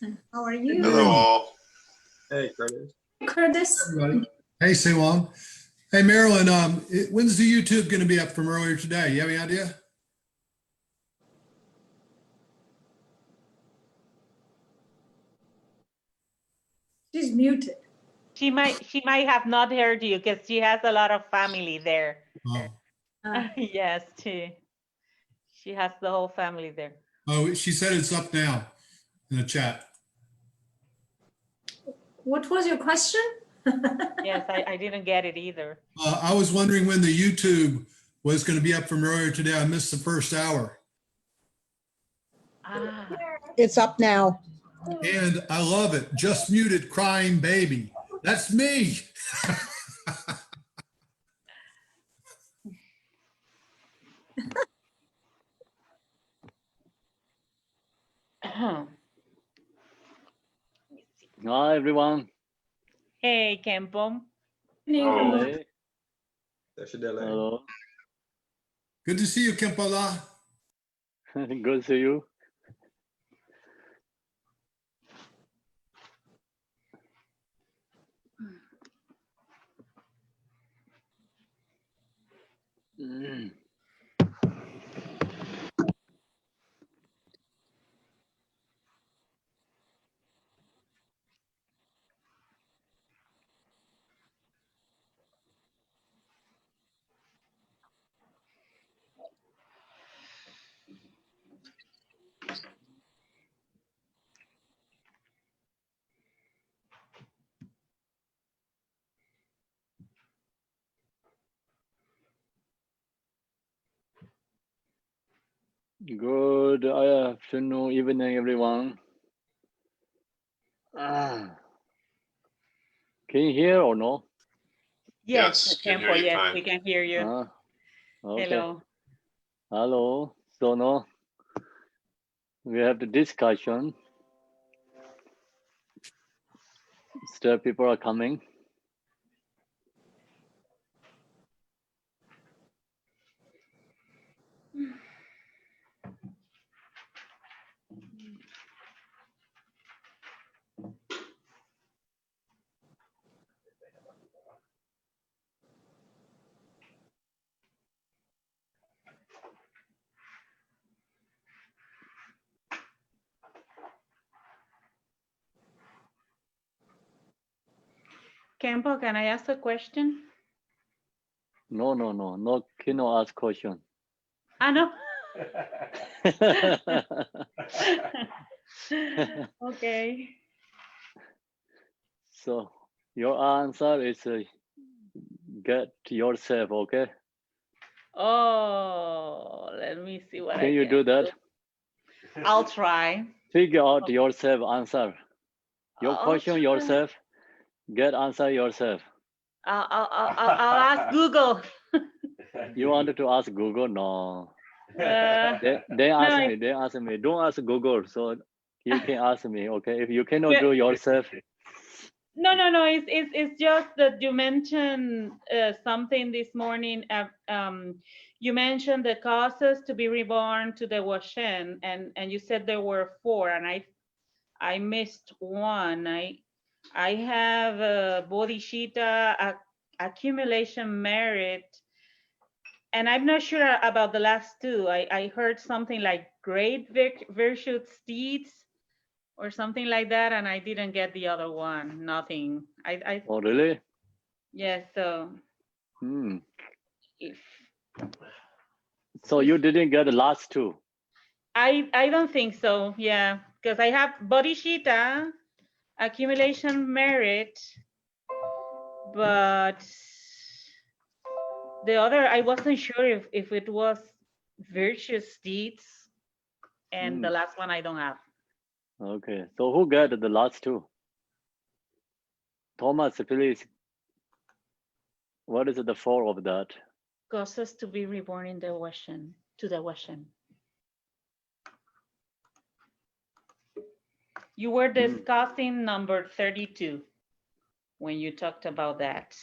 How are you? Hello all. Hey, Curtis. Curtis. Everybody. Hey, Sewong. Hey, Marilyn, when's the YouTube going to be up from earlier today? You have any idea? She's muted. She might have not heard you because she has a lot of family there. Oh. Yes, she has the whole family there. Oh, she said it's up now in the chat. What was your question? Yes, I didn't get it either. I was wondering when the YouTube was going to be up from earlier today. I missed the first hour. Ah. It's up now. And I love it. Just muted crying baby. That's me. Hi, everyone. Hey, Kempo. Hey. Hello. Good to see you, Kempola. Good to see you. Good afternoon, evening, everyone. Can you hear or no? Yes, can hear Kempo, you yes, fine. we can hear you. Okay. Hello. Hello. So now we have the discussion. Still people are coming. Kempo, can I ask a question? No, cannot ask question. No. Okay. So your answer is get yourself, okay? Oh, let me see what Can you do that? I'll try. Figure out yourself answer. Your I'll question try. yourself, get answer yourself. I'll ask Google. You wanted to ask Google? No. They No, ask me. Don't ask Google. So you can ask me, okay? If you cannot do yourself. No. It's just that you mentioned something this morning. You mentioned the causes to be reborn to the Washen, and you said there were 4, and I missed one. I have Bodhisattva accumulation merit, and I'm not sure about the last 2. I heard something like great virtue deeds or something like that, and I didn't get the other one. Nothing. Oh, really? Yes. So. So you didn't get the last 2? I don't think so. Yeah, because I have Bodhisattva accumulation merit, but the other I wasn't sure if it was virtuous deeds, and the last one I don't have. Okay, so who got the last 2? Thomas, please. What is the 4 of that? Causes to be reborn in the Washen, to the Washen. You were discussing number 32 when you talked about that.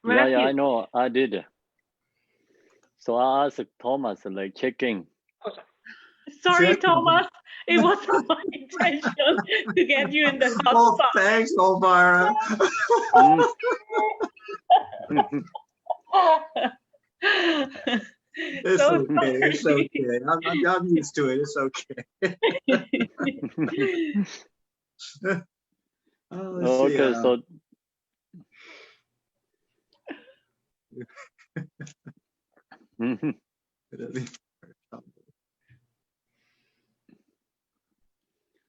Yeah, I know, I did. So I asked Thomas, like checking. Sorry, Check. Thomas. It wasn't my intention to get you in the hot Oh, spot. thanks, Elvira. It's So okay. It's sorry. okay. I'm used to it. It's okay. Let's see. Okay, so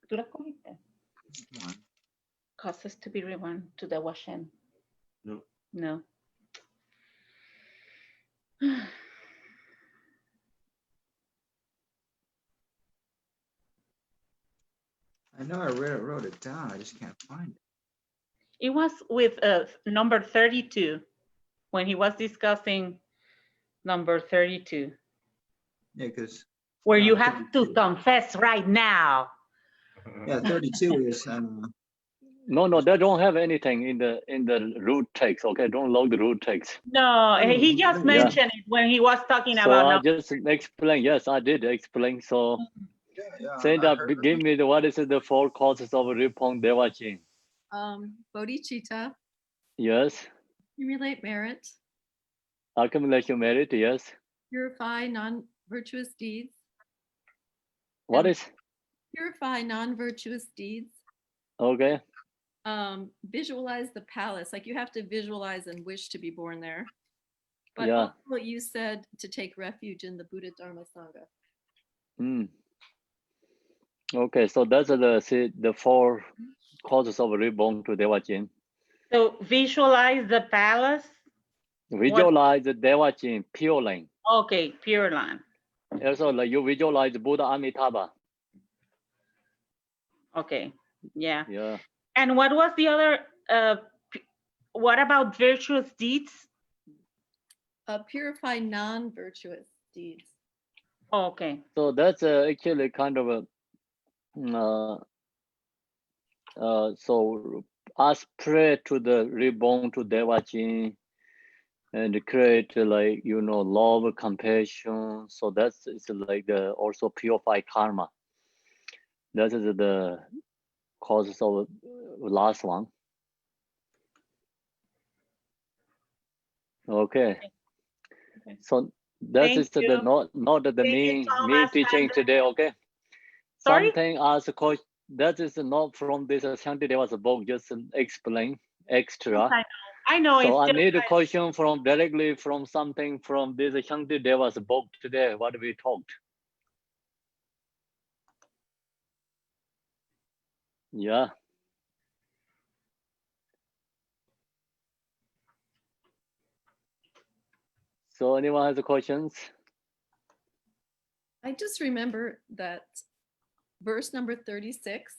¿Tú las comiste? Causes to be reborn to the Washen. No. No. I know I wrote it down. I just can't find it. It was with number 32 when he was discussing number 32, Yeah, because where you have to confess right now. 32 is no, they don't have anything in the root text. Okay, don't log the root text. No, he just mentioned it when he was talking So about. I just explain. Yes, I did explain. So say I that. heard Give me what is the 4 causes of Ripon Devachin? Bodhicitta, Yes. accumulate merit, Accumulation merit. Yes. purify non-virtuous deeds, What And- is? purify non-virtuous deeds, Okay. visualize the palace, like you have to visualize and wish to be born there. But Yeah. also you said to take refuge in the Buddha Dharma Sangha. Okay, so that's the 4 causes of reborn to Devachin. So visualize the palace. Visualize the Devachin, Pure Land. Okay, Pure Land. Also, like you visualize Buddha Amitabha. Okay, yeah. Yeah. And what was the other? What about virtuous deeds? Purify non-virtuous deeds. Oh, okay. So that's actually kind of a so us pray to the reborn to Devachin and create love, compassion. So that's it's like the also purify karma. That is the causes of last one. Okay. Okay. So that Thank is the you. not the Thank you, me Thomas. teaching today. Okay. Sorry? Something as a coach that is not from this Shantideva's book. Just explain extra. I know. So I It's need a just, question from directly from something from this Shantideva's book today. What we talked. Yeah. So anyone has questions? I just remember that verse number 36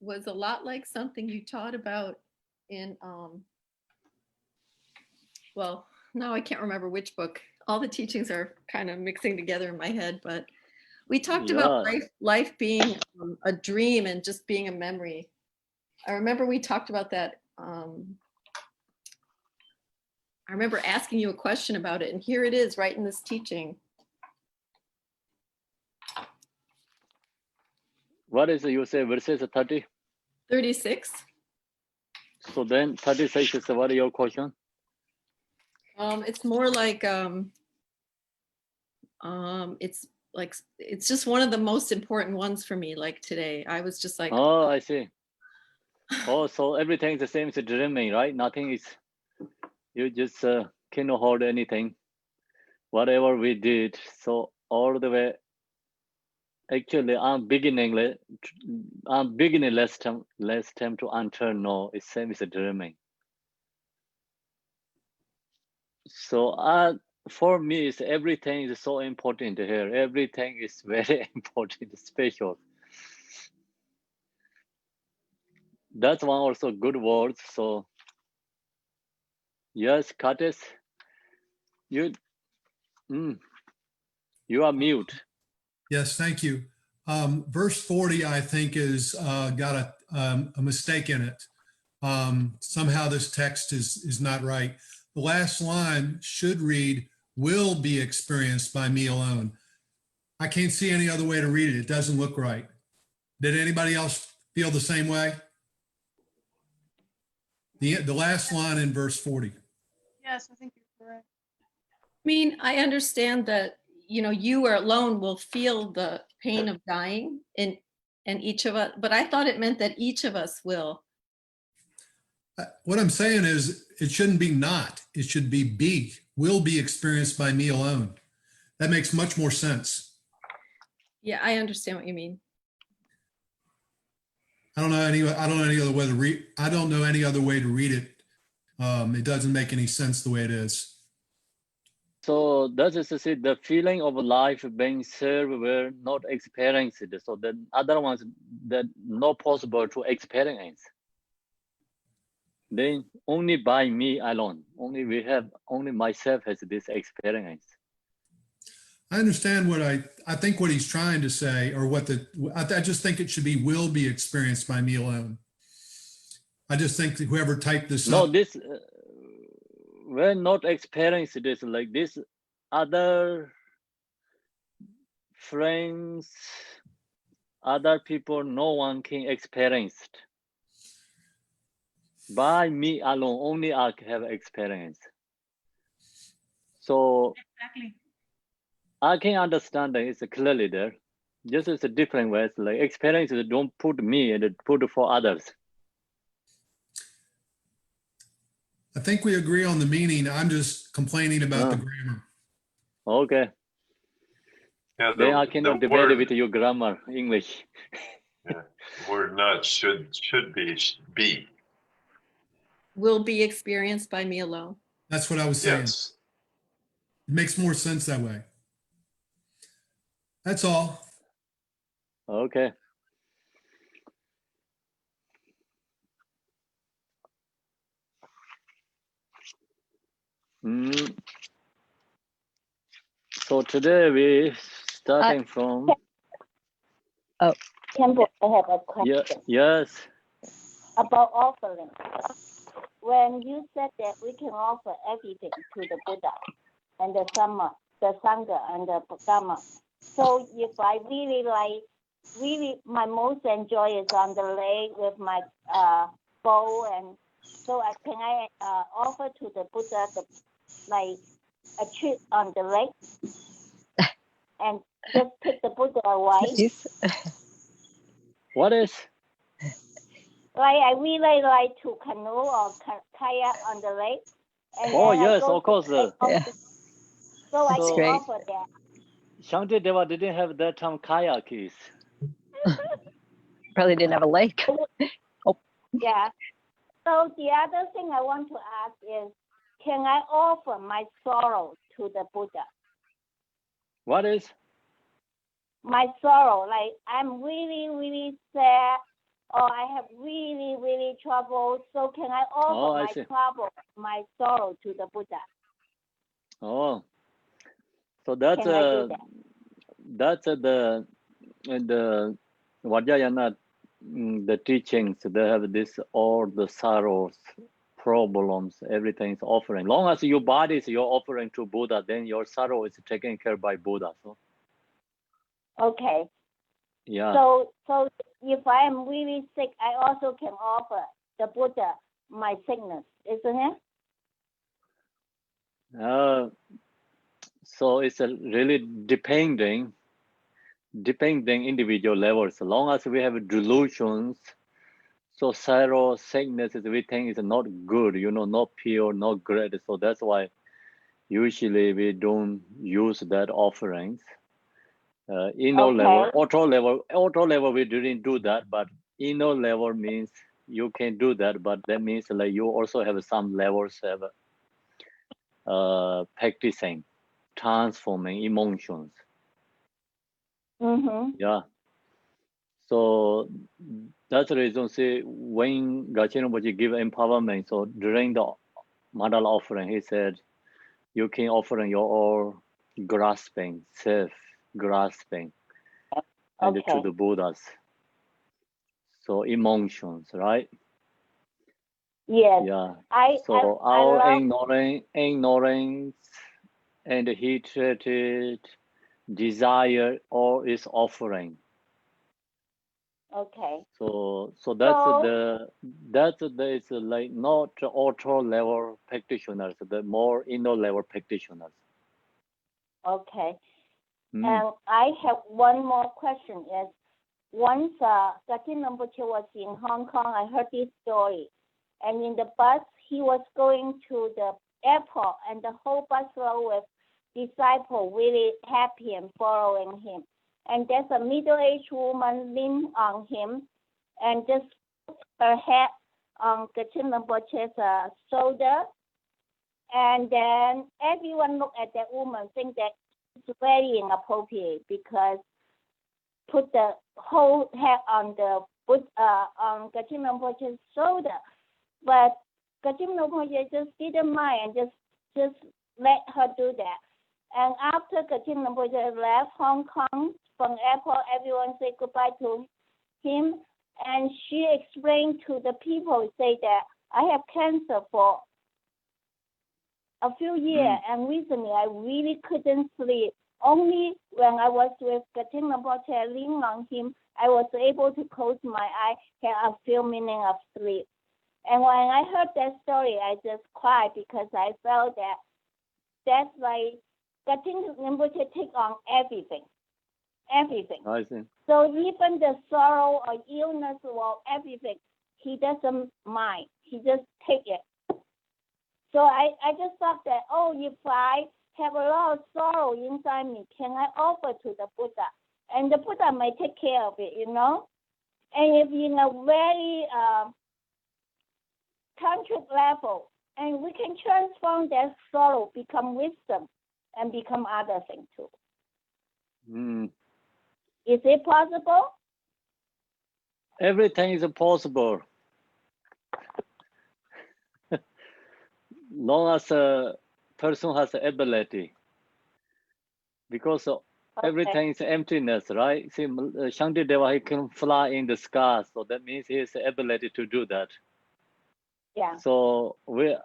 was a lot like something you taught about in well, now I can't remember which book. All the teachings are kind of mixing together in my head, but we talked about life being a dream and just being a memory. I remember we talked about that. I remember asking you a question about it, and here it is right in this teaching. What is it you say verses 30? 36. So then 36 is what is your question? It's more like it's just one of the most important ones for me. Like today, I was just like, Oh, I see. Oh, so everything is the same as dreaming, right? Nothing is. You just cannot hold anything. Whatever we did, so all the way. Actually, I'm beginning less time to unturn. No, it's same as dreaming. So for me, it's everything is so important here. Everything is very important, special. That's one also good word. So yes, Curtis, you are mute. Yes, thank you. Verse 40, I think, is got a mistake in it. Somehow this text is not right. The last line should read, will be experienced by me alone. I can't see any other way to read it. It doesn't look right. Did anybody else feel the same way? The last line in verse 40. Yes, I think you're correct. I mean, I understand that, you know, you or alone will feel the pain of dying and each of us, but I thought it meant that each of us will. What I'm saying is it shouldn't be not, it should be, will be experienced by me alone. That makes much more sense. Yeah, I understand what you mean. I don't know any other way to read. I don't know any other way to read it. It doesn't make any sense the way it is. So that is to say, the feeling of life being served were not experienced. So the other ones that not possible to experience. Then only by me alone, only myself has this experience. I understand what I think what he's trying to say, or I just think it should be will be experienced by me alone. I just think that whoever typed this No, up. this we're not experiencing this like this. Other friends, other people, no one can experience it. By me alone, only I have experience. So Exactly. I can understand that it's clearly there. Just it's a different way. It's like experiences don't put me and put for others. I think we agree on the meaning. I'm just complaining about the grammar. Okay. Yeah, Then I cannot debate word, with your grammar, English. yeah, the word not should be. Will be experienced by me alone. That's what I was saying. Yes. It makes more sense that way. That's all. Okay. So today we starting from. Campbell, I have a question Yes. about offering. When you said that we can offer everything to the Buddha and the Sangha and the Dhamma, so if I really my most enjoy is on the lake with my bow, and so can I offer to the Buddha like a trip on the lake and just take the Buddha away? What is? Like I really like to canoe or kayak on the lake. And Oh then yes, of course. So I can great. offer that. Shanti Deva didn't have that time kayakis. Probably didn't have a lake. Yeah. So the other thing I want to ask is, can I offer my sorrow to the Buddha? What is? My sorrow, like I'm really, really sad, or I have really, really trouble. So can I offer my trouble, my sorrow to the Buddha? Oh, so that's the Vajrayana, the teachings. They have this all the sorrows, problems, everything is offering. Long as your body is your offering to Buddha, then your sorrow is taken care by Buddha. So. Okay. Yeah. So if I am really sick, I also can offer the Buddha my sickness, isn't it? So it's really depending individual levels. As long as we have delusions, so sorrow, sickness, we think is not good, not pure, not great. So that's why usually we don't use that offerings. Inner level, outer level, we didn't do that, but inner level means you can do that, but that means like you also have some levels of practicing, transforming emotions. Mm-hmm. Yeah. So that's the reason, say, when Gachen Rinpoche give empowerment, so during the mandala offering, he said, you can offer your all grasping, self-grasping, and to the Buddhas. So emotions, right? Yes. Yeah. So our ignorance and hatred, desire or is offering. Okay. So So- that's like not auto level practitioners, the more inner level practitioners. Okay. Mm. And I have one more question. Is once Gatin Rinpoche was in Hong Kong, I heard this story. And in the bus, he was going to the airport, and the whole bus row with disciples really happy and following him. And there's a middle-aged woman lean on him and just put her head on Gatin Rinpoche's shoulder. And then everyone look at that woman, think that it's very inappropriate because put the whole head on on Gatin Rinpoche's shoulder. But Gatin Rinpoche just didn't mind and just let her do that. And after Gatin Rinpoche left Hong Kong from airport, everyone said goodbye to him. And she explained to the people, say that I have cancer for a few years, and recently I really couldn't sleep. Only when I was with Gatin Rinpoche leaning on him, I was able to close my eye, get a few minutes of sleep. And when I heard that story, I just cried because I felt that that's like Gatin Rinpoche take on everything. Everything. I see. So even the sorrow or illness or everything, he doesn't mind. He just take it. So I just thought that, oh, if I have a lot of sorrow inside me, can I offer to the Buddha? And the Buddha may take care of it, you know? And if in a very tantric level, and we can transform that sorrow, become wisdom, and become other things too. Mm. Is it possible? Everything is possible. Long as a person has the ability. Because everything is emptiness, right? See, Shantideva, he can fly in the sky, so that means he has the ability to do that. Yeah. So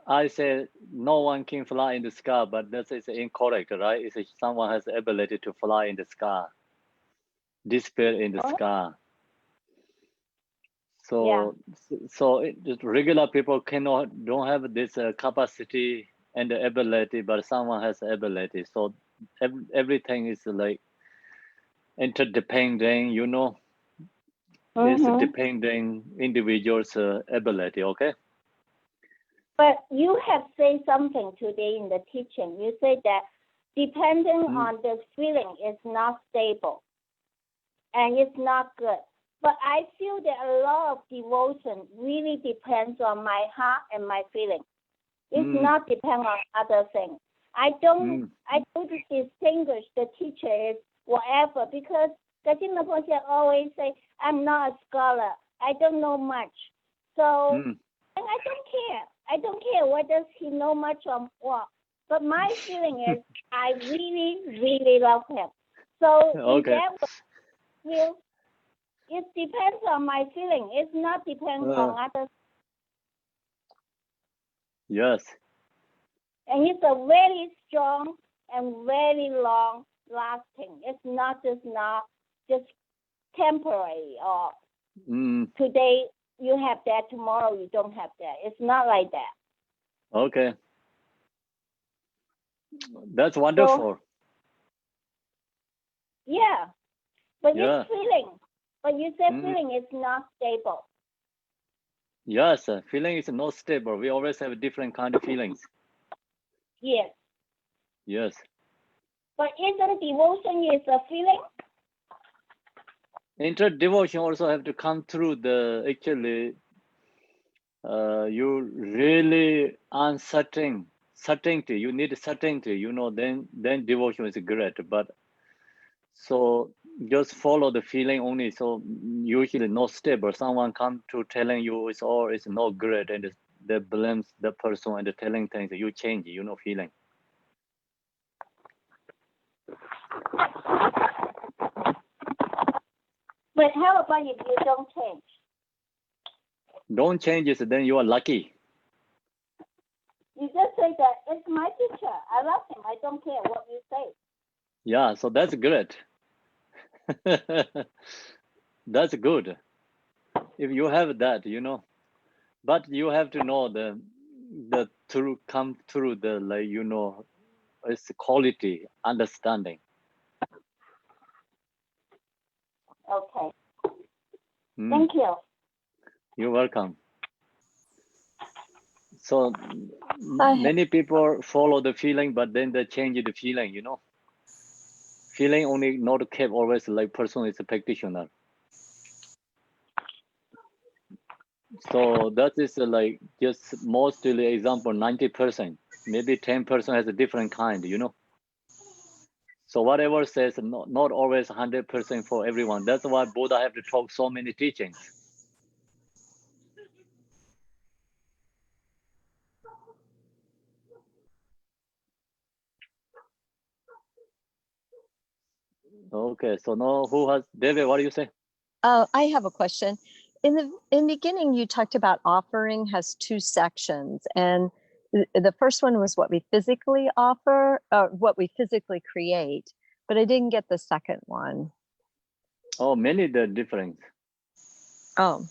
I say no one can fly in the sky, but that is incorrect, right? It's someone has the ability to fly in the sky, disappear in the sky. So, regular people don't have this capacity and the ability, but someone has the ability. So everything is like interdependent, you know. It's depending individual's ability, okay? But you have said something today in the teaching. You said that depending on the feeling is not stable and it's not good. But I feel that a lot of devotion really depends on my heart and my feeling. It's not depend on other things. I don't distinguish the teacher is whatever, because Gatin Rinpoche always say, I'm not a scholar. I don't know much. So and I don't care. I don't care whether he know much or what. But my feeling is I really, really love him. So in that way, it depends on my feeling. It's not depends on others. Yes. And it's a very strong and very long lasting. It's not just temporary or today you have that, tomorrow you don't have that. It's not like that. Okay. That's wonderful. So, yeah. But it's feeling. But you said feeling is not stable. Yes, feeling is not stable. We always have different kind of feelings. Yes. Yes. But isn't devotion is a feeling? Inter-devotion also have to come through the, actually, you really certainty. You need certainty, you know, then devotion is great. But so just follow the feeling only. So usually not stable. Someone come to telling you it's not great, and they blames the person and telling things. You change, you know, feeling. But how about if you don't change? Don't change it, then you are lucky. You just say that it's my teacher. I love him. I don't care what you say. Yeah, so that's great. That's good. If you have that, you know, but you have to know the through come through the, like, you know, it's quality understanding. Okay. Mm, Thank you. you're welcome. So I- many people follow the feeling, but then they change the feeling, you know. Feeling only not kept always like person is a practitioner. So that is like just mostly example 90%, maybe 10% has a different kind, you know. So whatever says not always 100% for everyone. That's why Buddha have to talk so many teachings. Okay, so now who has, David, what do you say? I have a question. In the beginning, you talked about offering has two sections, and the first one was what we physically offer, what we physically create, but I didn't get the second one. Oh, many the different. Oh,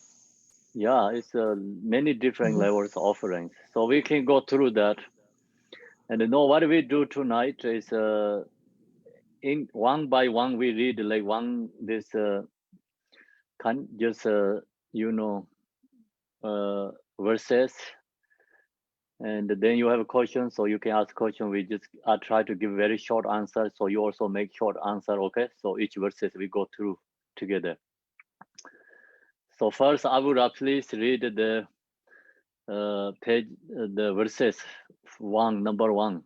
Yeah, it's many different Mhm. levels of offerings. So we can go through that. And you know what we do tonight is in one by one we read like one this just you know verses, and then you have a question, so you can ask question. We just I try to give very short answer, so you also make short answer. Okay, so each verses we go through together. So first, I would please read the page, the verses number 1.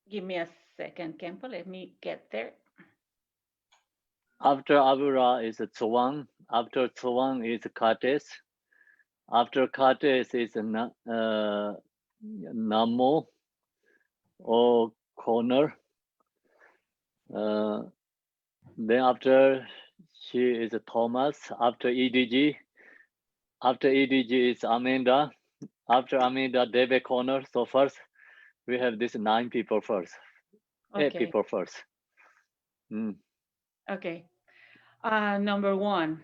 Give me a second, Kempo. Let me get there. After Avura is Tsuwang. After Tsuwang is Kates. After Kates is Namo or corner. Then after she is Thomas. After EDG. After EDG is Amanda. After Amanda, David Corner. So first, we have this 9 people first. Okay. 8 people first. Okay. Number 1.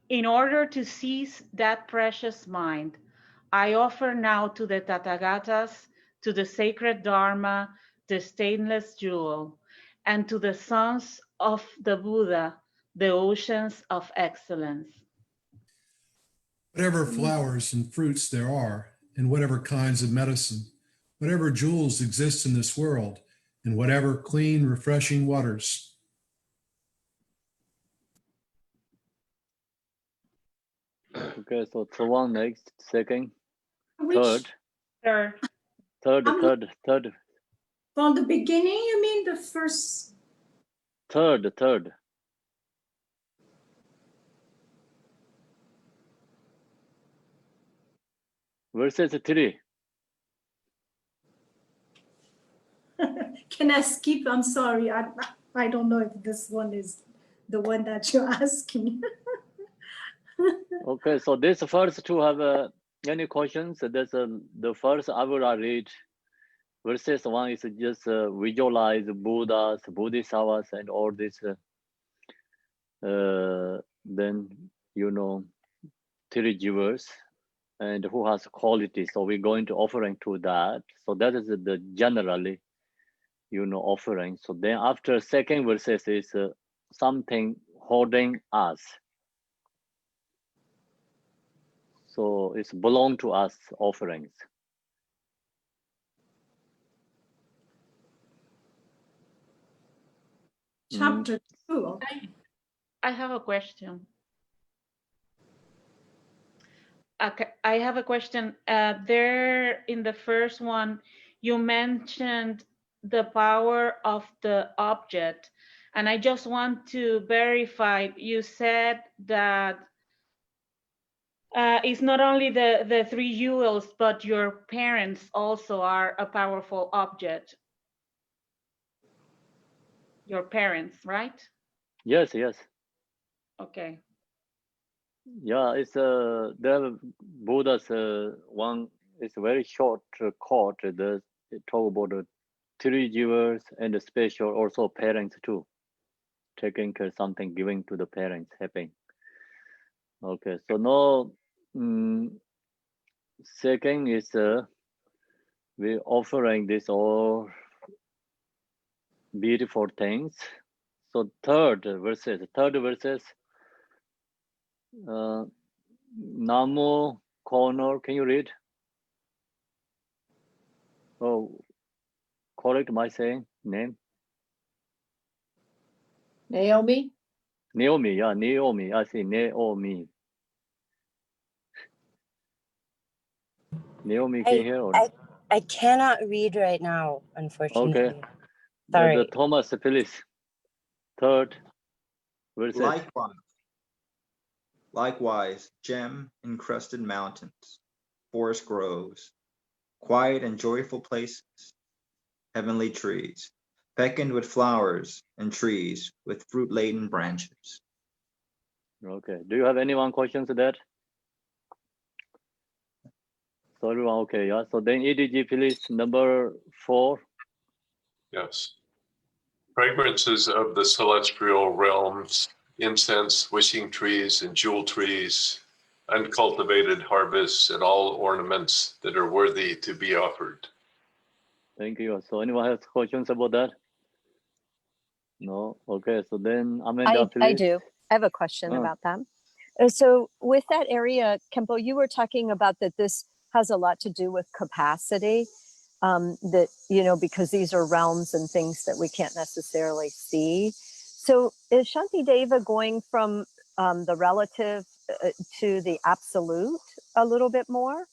In order to seize that precious mind, I offer now to the Tathagatas, to the sacred Dharma, the stainless jewel, and to the sons of the Buddha, the oceans of excellence. Whatever flowers and fruits there are, and whatever kinds of medicine, whatever jewels exist in this world, and whatever clean, refreshing waters. Okay, so Tsuwang next, second, Which, Third. third. from the beginning, you mean the first? Third. Verses 3. Can I skip? I'm sorry. I don't know if this one is the one that you're asking. Okay, so this first two have any questions? There's the first I will read. Verses 1 is just visualize Buddhas, Bodhisattvas, and all this. Then you know, 3 jewels, and who has quality. So we're going to offering to that. So that is the generally, you know, offering. So then after second verses is something holding us. So it's belong to us offerings. Chapter 2. Okay. I have a question. Okay, I have a question. There in the first one, you mentioned the power of the object, and I just want to verify. You said that it's not only the 3 jewels, but your parents also are a powerful object. Your parents, right? Yes. Okay. Yeah, it's the Buddha's one is very short quote. it talk about the three jewels and the special also parents too. Taking care something, giving to the parents, helping. Okay, so now second is we offering this all beautiful things. So third verses, Namo corner, can you read? Oh, correct my saying name. Naomi? Naomi, yeah, Naomi. I see Naomi. Naomi, can you hear? Or... I cannot read right now, unfortunately. Okay. Sorry. The Thomas, please. Third verses. Likewise, gem-encrusted mountains, forest groves, quiet and joyful places, heavenly trees, beckoned with flowers and trees with fruit-laden branches. Okay. Do you have anyone questions to that? So everyone, okay, yeah. So then EDG, please, number 4. Yes. Fragrances of the celestial realms, incense, wishing trees, and jewel trees, uncultivated harvests, and all ornaments that are worthy to be offered. Thank you. So anyone has questions about that? No? Okay, so then Amanda, please. I do. I have a question about that. So with that area, Kempo, you were talking about that this has a lot to do with capacity, that, you know, because these are realms and things that we can't necessarily see. So is Shantideva going from the relative to the absolute a little bit more?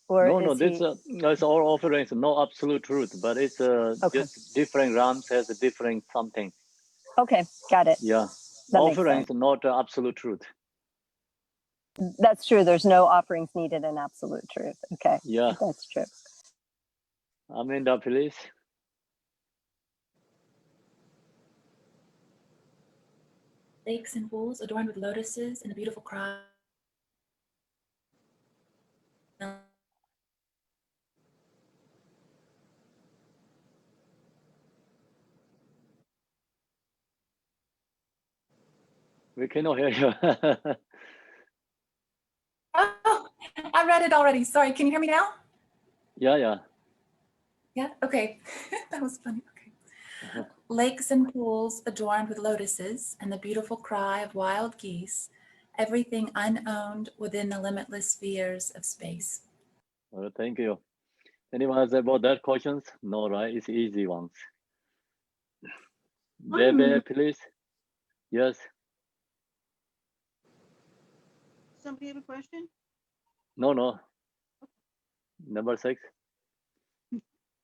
Or No, this it's all offerings, no absolute truth, but it's just different realms has a different something. Okay, got it. Yeah, that offerings not absolute truth. That's true. There's no offerings needed in absolute truth. Okay, yeah, that's true. Amanda, please. Lakes and pools adorned with lotuses and the beautiful cry. We cannot hear you. Oh, I read it already. Sorry, can you hear me now? Yeah. Yeah, okay. That was funny. Okay. Lakes and pools adorned with lotuses and the beautiful cry of wild geese, everything unowned within the limitless spheres of space. Well, thank you. Anyone has about that questions? No, right? It's easy ones. Debbie, please. Yes. Somebody have a question? No. Number 6.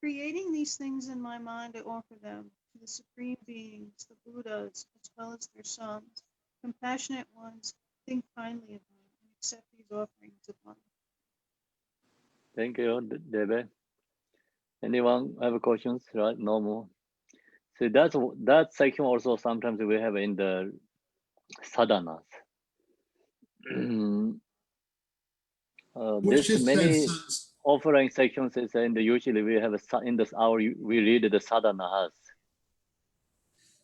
Creating these things in my mind, I offer them to the supreme beings, the Buddhas, as well as their sons, compassionate ones. Think kindly of them and accept these offerings upon them. Thank you, Debbie. Anyone have questions? Right? No more. So that section also sometimes we have in the sadhanas. This many offering sections is in the usually we have in this hour we read the sadhanas.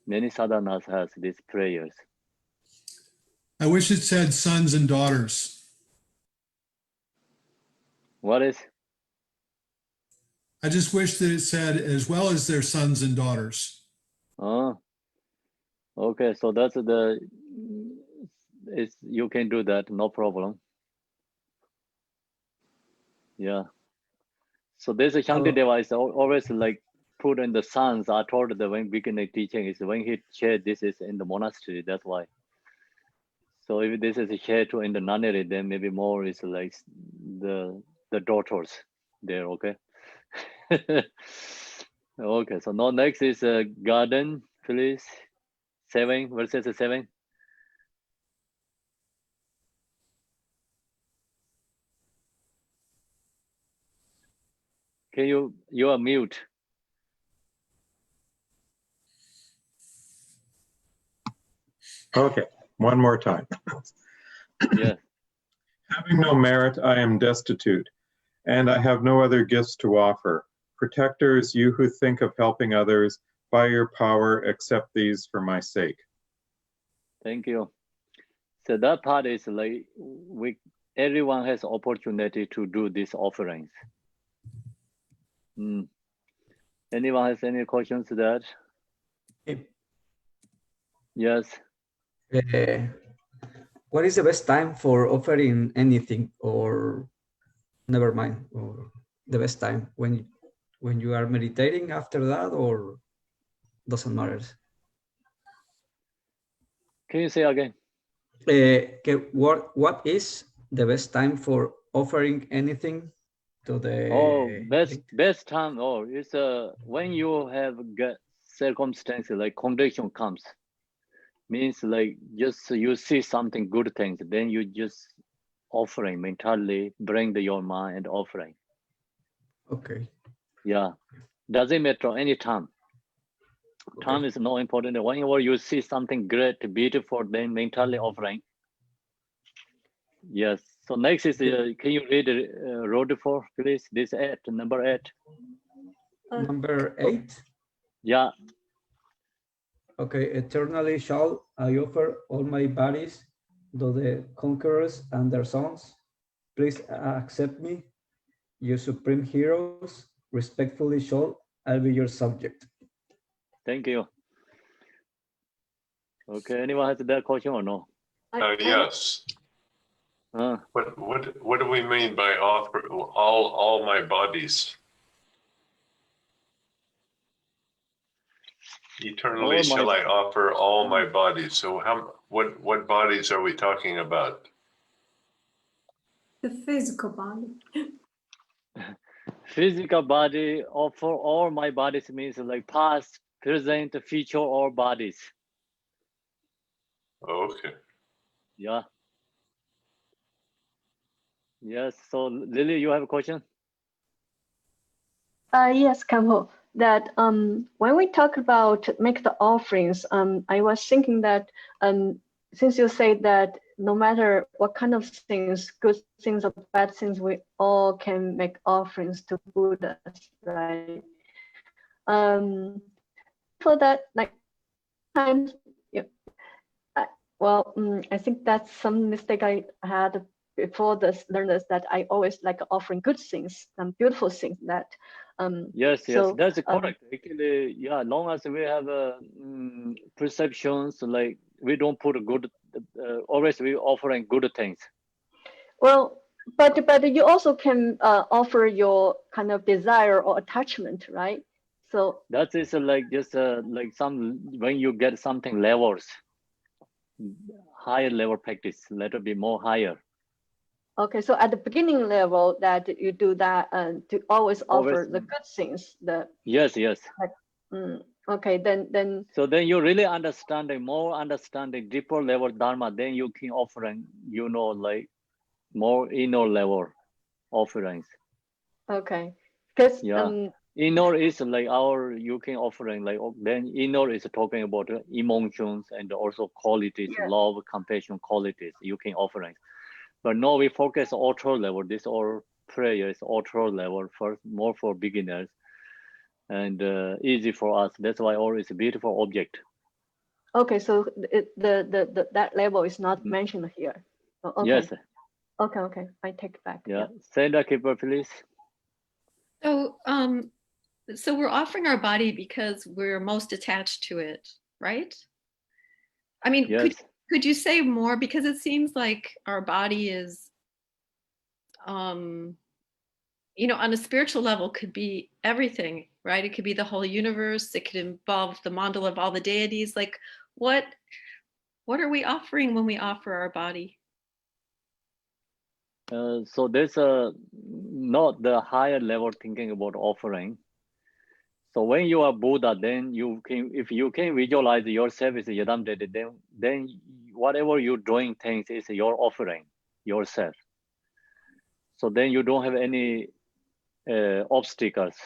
Many sadhanas has these prayers. I wish it said sons and daughters. What is? I just wish that it said as well as their sons and daughters. Oh, okay. So that's you can do that, no problem. Yeah. So there's a Shantideva is always like put in the sons. I told the when beginning teaching is when he shared this is in the monastery. That's why. So if this is shared to in the nunnery, then maybe more is like the daughters there. Okay. Okay. So now next is garden, please. 7 verses 7. Can you are mute. Okay, one more time. Yeah. Having no merit, I am destitute. and I have no other gifts to offer. Protectors, you who think of helping others, by your power, accept these for my sake. Thank you. So that part is like everyone has opportunity to do these offerings. Anyone has any questions to that? Yes. What is the best time for offering anything, or never mind, or the best time when you are meditating after that, or doesn't matter? Can you say again? What is the best time for offering anything to the best time? It's when you have got circumstances like condition comes, means like just you see something good things, then you just offering mentally, bring your mind and offering. Okay. Yeah, doesn't matter any time. Okay. Time is not important. Whenever you see something great, beautiful, then mentally offering. Yes. So next is, can you read road 4, please? This 8, number 8. Number 8? Yeah. Okay. Eternally shall I offer all my bodies to the conquerors and their sons. Please accept me, you supreme heroes. Respectfully shall I be your subject. Thank you. Okay. Anyone has that question or no? Yes. What do we mean by offer all my bodies? Eternally shall I offer all my bodies. So what bodies are we talking about? The physical body. Physical body, offer all my bodies means like past, present, future, all bodies. Okay. Yeah. Yes. So Lily, you have a question? Yes, Kamho. That when we talk about make the offerings, I was thinking that since you say that no matter what kind of things, good things or bad things, we all can make offerings to Buddhas, right? For that, like times, I think that's some mistake I had before this learners, that I always like offering good things, beautiful things that. Yes, that's correct. Actually, yeah, long as we have perceptions, like we don't put good, always we offering good things. Well, but you also can offer your kind of desire or attachment, right? So that is like just like some, when you get something levels, higher level practice, let it be more higher. Okay, so at the beginning level, that you do that to always offer the good things. Yes. Like, okay, then. So then you really more understanding deeper level Dharma. Then you can offering, like more inner level offerings. Okay, because inner is like you can offering, like then inner is talking about emotions and also qualities, love, compassion qualities you can offering. But no, we focus outer level. This all prayer is outer level first, more for beginners, and easy for us. That's why all is a beautiful object. Okay, so that level is not mentioned here. Okay. Yes. Okay, I take it back. Yeah, Sandra Keeper, please. So, so we're offering our body because we're most attached to it, right? I mean, yes. Could you say more? Because it seems like our body is, on a spiritual level could be everything, right? It could be the whole universe. It could involve the mandala of all the deities. Like, what are we offering when we offer our body? So there's not the higher level thinking about offering. So when you are Buddha, then you can, if you can visualize yourself as Yadam Dede, then whatever you're doing things is your offering yourself. So then you don't have any obstacles.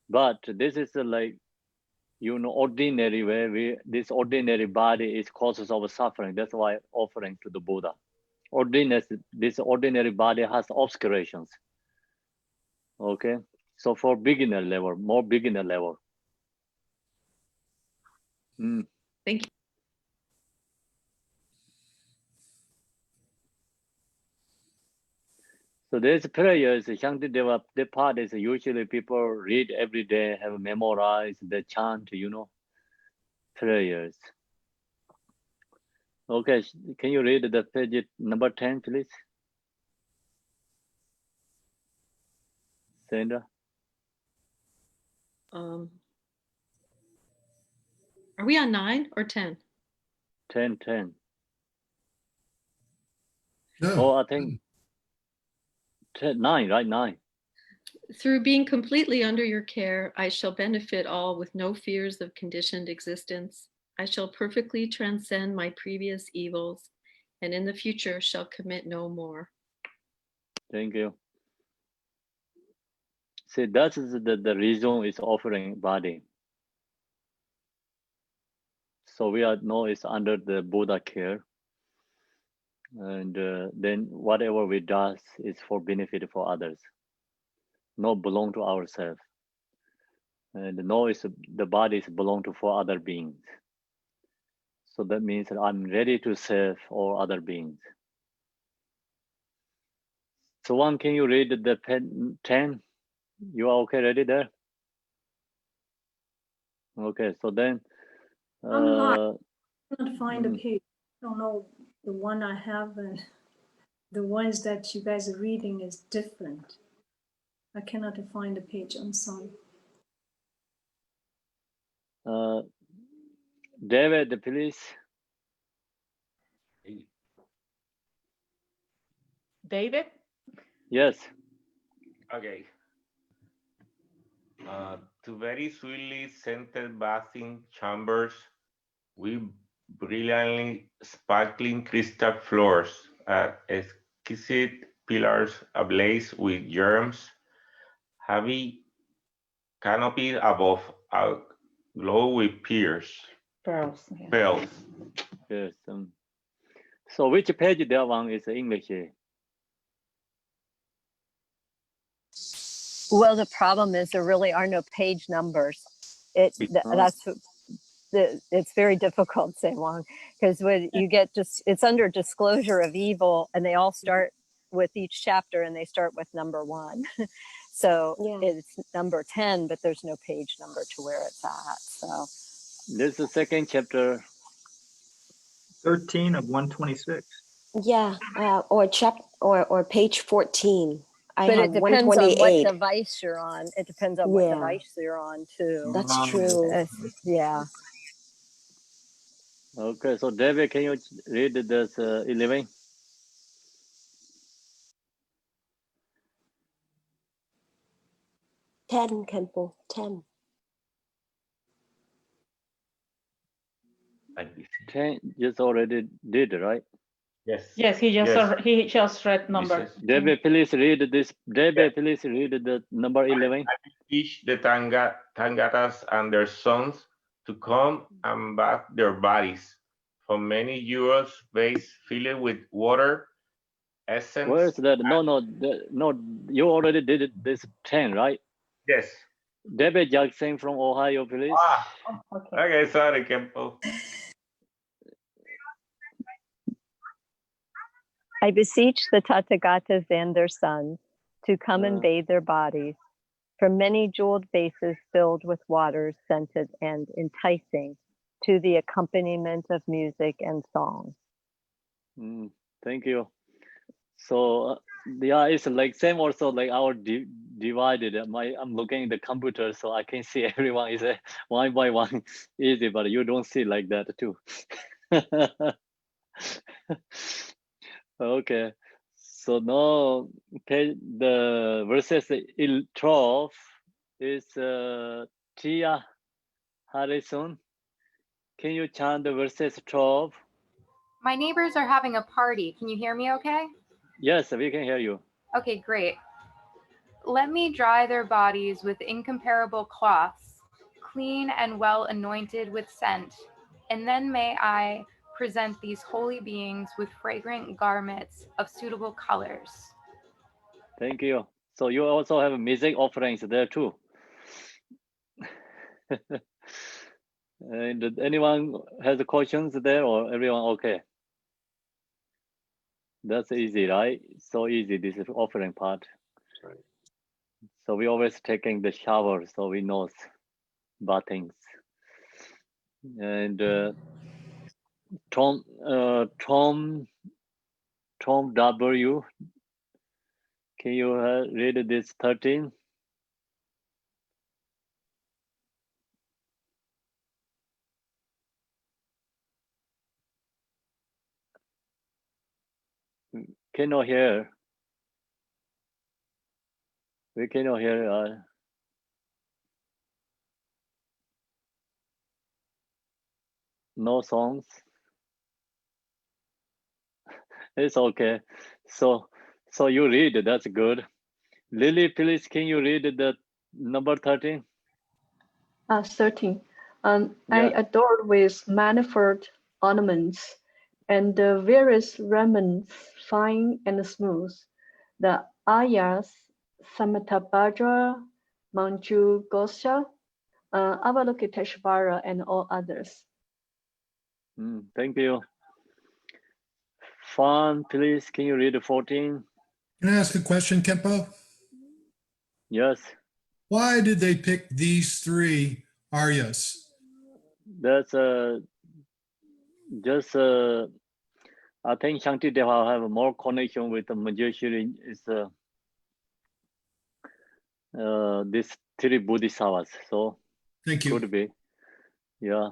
But this is like, ordinary way. This ordinary body is causes of suffering. That's why offering to the Buddha. this ordinary body has obscurations. Okay, so for beginner level, more beginner level. Thank you. So there's prayers, Shantideva, the part is usually people read every day, have memorized the chant, you know, prayers. Okay, can you read the page number 10, please? Sandra? Are we on 9 or 10? 10. No. Oh, I think 9, right? 9. Through being completely under your care, I shall benefit all with no fears of conditioned existence. I shall perfectly transcend my previous evils, and in the future shall commit no more. Thank you. See, that is the reason is offering body. So we are know it's under the Buddha care. And then whatever we do is for benefit for others. Not belong to ourselves. And no, is the body is belong to for other beings. So that means that I'm ready to serve all other beings. So one, can you read the pen 10? You are okay, ready there? Okay, so then I'm not. I cannot find the page. I don't know, the one I have and the ones that you guys are reading is different. I cannot find the page. I'm sorry. David, please. David? Yes. Okay. To very sweetly scented bathing chambers with brilliantly sparkling crystal floors, exquisite pillars ablaze with germs, heavy canopies above aglow with pearls. Yes. So which page that one is English? Well, the problem is there really are no page numbers. It's very difficult, Wong, because when you get it's under disclosure of evil, and they all start with each chapter, and they start with number 1. So it's number 10, but there's no page number to where it's at. So this is the second chapter. 13 of 126. Yeah, or page 14. But it depends on what 128. device you're on. It depends on what device you're on too. That's true. Yeah. Okay, so David, can you read this 11? Kempo, 10. 10 just already did, right? Yes. Yes, he just read number. David, please read this. David, please read the number 11. I teach the Tangatas and their sons to come and bath their bodies for many euros, base filled with water, essence. Where's that? No, you already did it, this 10, right? Yes. David Jackson from Ohio, please. Okay, sorry, Kempo. I beseech the Tathagatas and their sons to come and bathe their bodies from many jeweled vases filled with waters scented and enticing to the accompaniment of music and song. Thank you. So yeah, it's like same also like our divided. I'm looking at the computer, so I can see everyone is one by one easy, but you don't see like that too. Okay, so now the verses 12 is Tia Harrison. Can you chant the verses 12? My neighbors are having a party. Can you hear me okay? Yes, we can hear you. Okay, great. Let me dry their bodies with incomparable cloths, clean and well anointed with scent, and then may I present these holy beings with fragrant garments of suitable colors. Thank you. So you also have music offerings there too. And anyone has questions there, or everyone okay? That's easy, right? So easy, this is offering part. Right. So we always taking the shower, so we know bathings. And Tom W, can you read this 13? Cannot hear. We cannot hear. No songs. It's okay. So you read. That's good. Lily, please, can you read the number 13? 13. I Yeah. adorned with manifold ornaments and the various remnants, fine and smooth. The Ayas, Samatabhadra, Manju Gosha, Avalokiteshvara, and all others. Thank you. Fan, please, can you read 14? Can I ask a question, Kempo? Yes. Why did they pick these three Aryas? That's just I think Shanti Deva have more connection with the Manjushri is this three Bodhisattvas. So thank you. Could be. Yeah.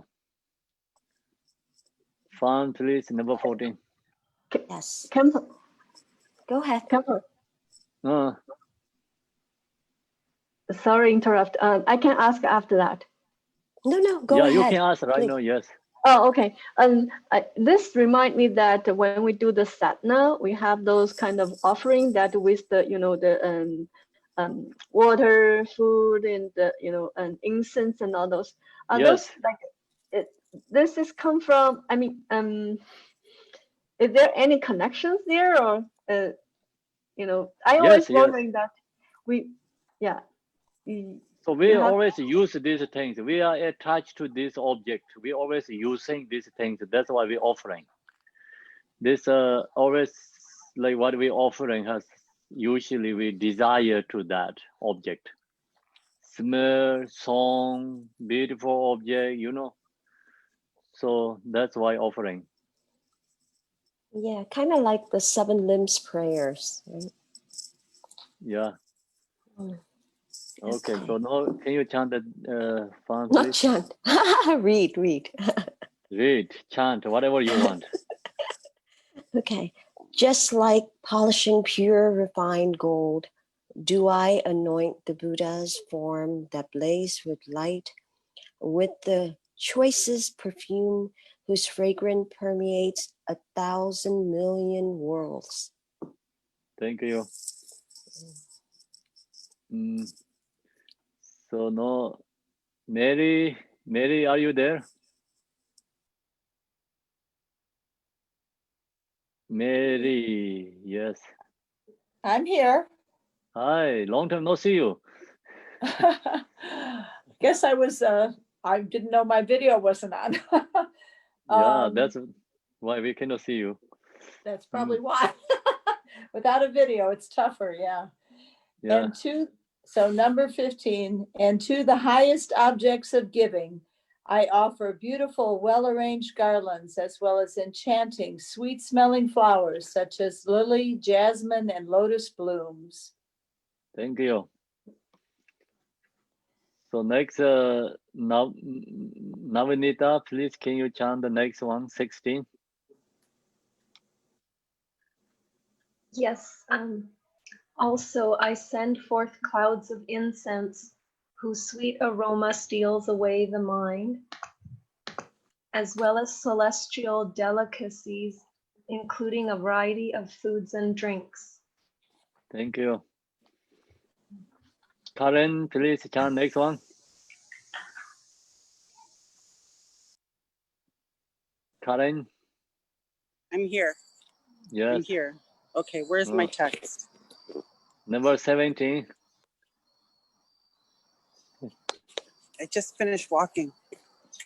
Fan, please, number 14. Yes. Kempo. Go ahead. Kempo. Sorry, interrupt. I can ask after that. No, go ahead. Yeah, you can ask right please. now, yes. Oh, okay. This remind me that when we do the sadhana, we have those kind of offering that with the, the water, food, and the, and incense and all those. Are Yes. those like this is come from? I mean, is there any connections there, or I always wondering that yeah. So we You have- always use these things. We are attached to this object. We always using these things. That's why we offering. This always like what we offering has usually we desire to that object. Smell, song, beautiful object, So that's why offering. Yeah, kind of like the 7 limbs prayers, right? Yeah. Mm. Okay. Okay. So now can you chant the Fan, Not please? chant. Read. Read, chant, whatever you want. Okay. Just like polishing pure refined gold, do I anoint the Buddha's form that blazed with light with the choicest perfume whose fragrance permeates 1,000 million worlds. Thank you. So no, Mary, are you there? Mary, yes. I'm here. Hi, long time no see you. Guess I didn't know my video wasn't on. Yeah, that's why we cannot see you. That's probably why. Without a video, it's tougher, yeah. Yeah. So number 15, and to the highest objects of giving, I offer beautiful, well-arranged garlands, as well as enchanting, sweet-smelling flowers, such as lily, jasmine, and lotus blooms. Thank you. So next, Navinita, please, can you chant the next one, 16? Yes. Also, I send forth clouds of incense, whose sweet aroma steals away the mind, as well as celestial delicacies, including a variety of foods and drinks. Thank you. Karen, please chant next one. Karen. I'm here. Yes. I'm here. Okay, where's my text? Number 17. I just finished walking.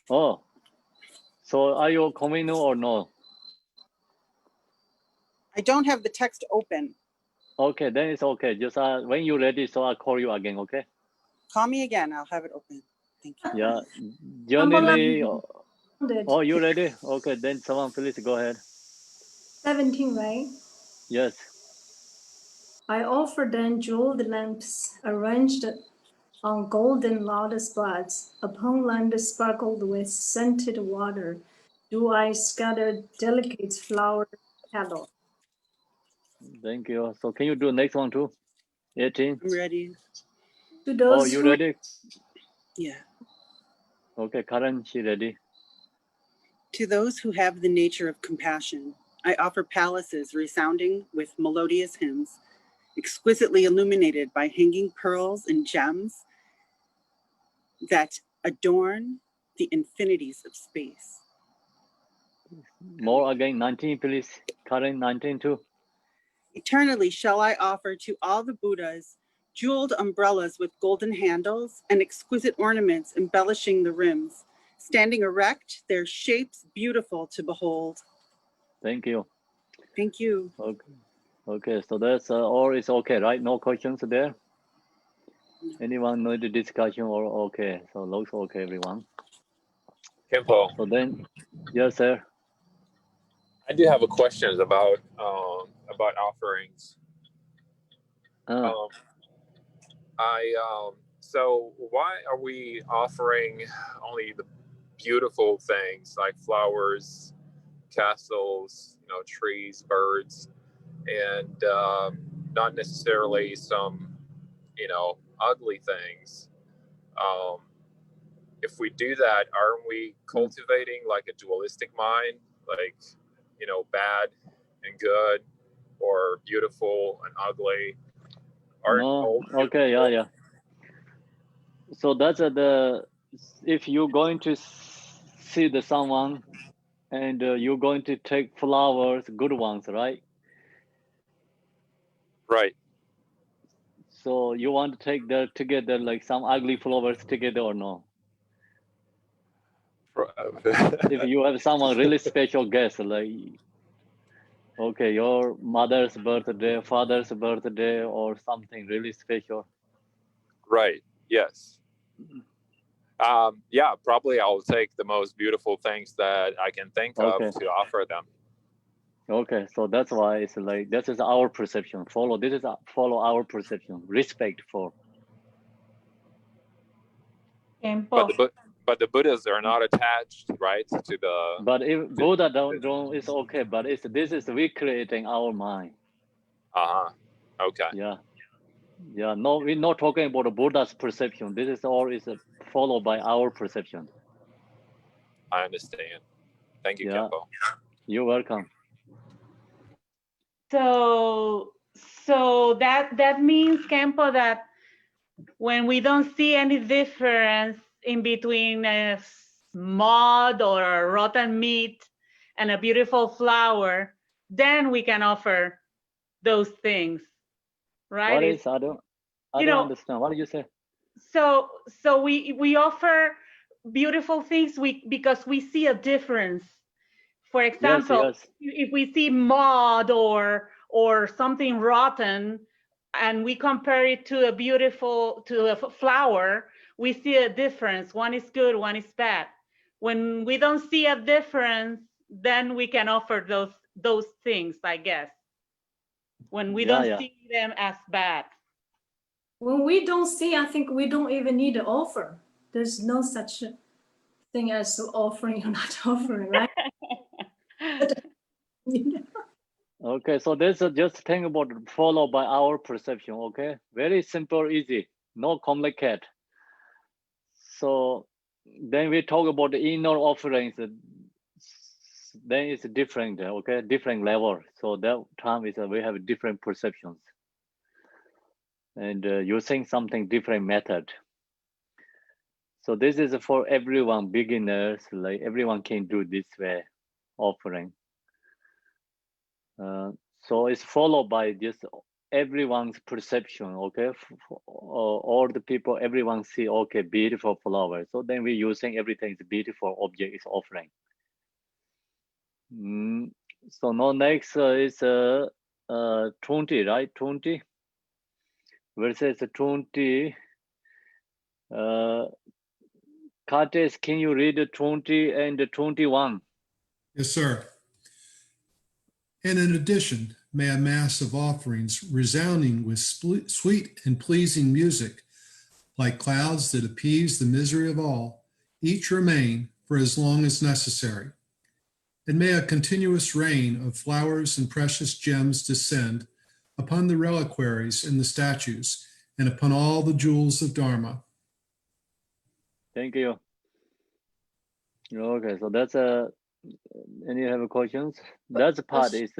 Oh, so are you communal or no? I don't have the text open. Okay, then it's okay. Just when you're ready, so I'll call you again, okay? Call me again. I'll have it open. Thank you. Yeah. Journey. Oh, you ready? Okay, then someone please go ahead. 17, right? Yes. I offer then jeweled lamps arranged on golden lotus buds, upon land sparkled with scented water, do I scatter delicate flower petals. Thank you. So can you do next one too? 18. I'm ready. To Oh, those you who, ready? Yeah. Okay, Karen, she ready. To those who have the nature of compassion, I offer palaces resounding with melodious hymns, exquisitely illuminated by hanging pearls and gems that adorn the infinities of space. More again, 19, please. Karen, 19 too. Eternally shall I offer to all the Buddhas jeweled umbrellas with golden handles and exquisite ornaments embellishing the rims, standing erect, their shapes beautiful to behold. Thank you. Thank you. Okay. Okay, so that's all is okay, right? No questions there? Anyone need a discussion or okay? So looks okay, everyone. Kempo, So then, yes, sir. I do have a question about offerings. So why are we offering only the beautiful things like flowers, castles, trees, birds, and not necessarily some, ugly things? If we do that, aren't we cultivating like a dualistic mind, like, bad and good, or beautiful and ugly? No, okay, yeah. So that's if you're going to see someone and you're going to take flowers, good ones, right? Right. So you want to take that together, like some ugly flowers together or no? If you have someone really special guest, like, okay, your mother's birthday, father's birthday, or something really special. Right. Yes. Yeah, probably I'll take the most beautiful things that I can think of to offer them. Okay, so that's why it's like, this is our perception. Follow our perception. Respect for. But the Buddhas are not attached, right, to the. But if Buddha don't, it's okay. But this is we creating our mind. Okay. Yeah. No, we're not talking about the Buddha's perception. This is all is followed by our perception. I understand. Thank you, Kempo. You're welcome. So that means, Kempo, that when we don't see any difference in between a mud or a rotten meat and a beautiful flower, then we can offer those things, right? What is, I don't understand. What did you say? So we offer beautiful things because we see a difference. For example, if we see mud or something rotten, and we compare it to a flower, we see a difference. One is good, one is bad. When we don't see a difference, then we can offer those things, I guess. When we don't see them as bad. when we don't see, I think we don't even need to offer. There's no such thing as offering or not offering, right? Okay, so this is just think about followed by our perception. Okay, very simple, easy, no complicated. So then we talk about the inner offerings. Then it's different. Okay, different level. So that time is we have different perceptions, and using something different method. So this is for everyone, beginners. Like everyone can do this way offering. So it's followed by just everyone's perception, okay? All the people, everyone see, okay, beautiful flower. So then we're using everything is beautiful object is offering. So now next is 20, right? 20 verses 20. Curtis, can you read 20 and 21? Yes, sir. And in addition, may a mass of offerings resounding with sweet and pleasing music, like clouds that appease the misery of all, each remain for as long as necessary. And may a continuous rain of flowers and precious gems descend upon the reliquaries and the statues, and upon all the jewels of Dharma. Thank you. Okay, so that's any have questions? That's part is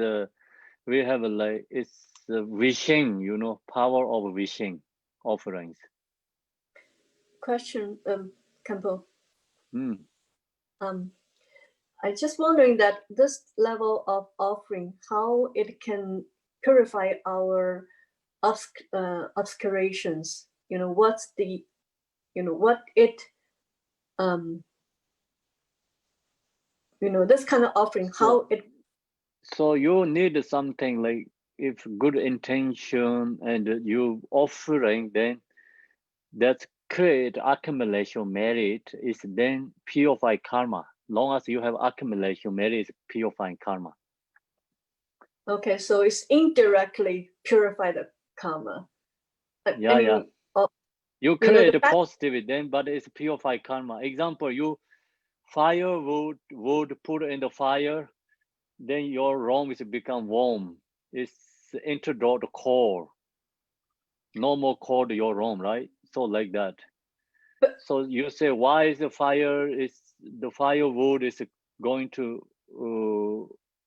we have like it's wishing, you know, power of wishing offerings. Question, Kampo. Hmm. I just wondering that this level of offering, how it can purify our obscurations. You know, what's the, you know, what it, you know, this kind of offering, how it. So you need something like if good intention and you offering, then that's create accumulation merit is then purify karma. Long as you have accumulation merit is purifying karma. Okay, so it's indirectly purify the karma. Yeah, I mean, yeah. You create the a positive then, but it's purify karma. Example, you fire wood put in the fire, then your room is become warm. It's introduce the core. No more core to your room, right? So like that. So you say, why is the firewood is going to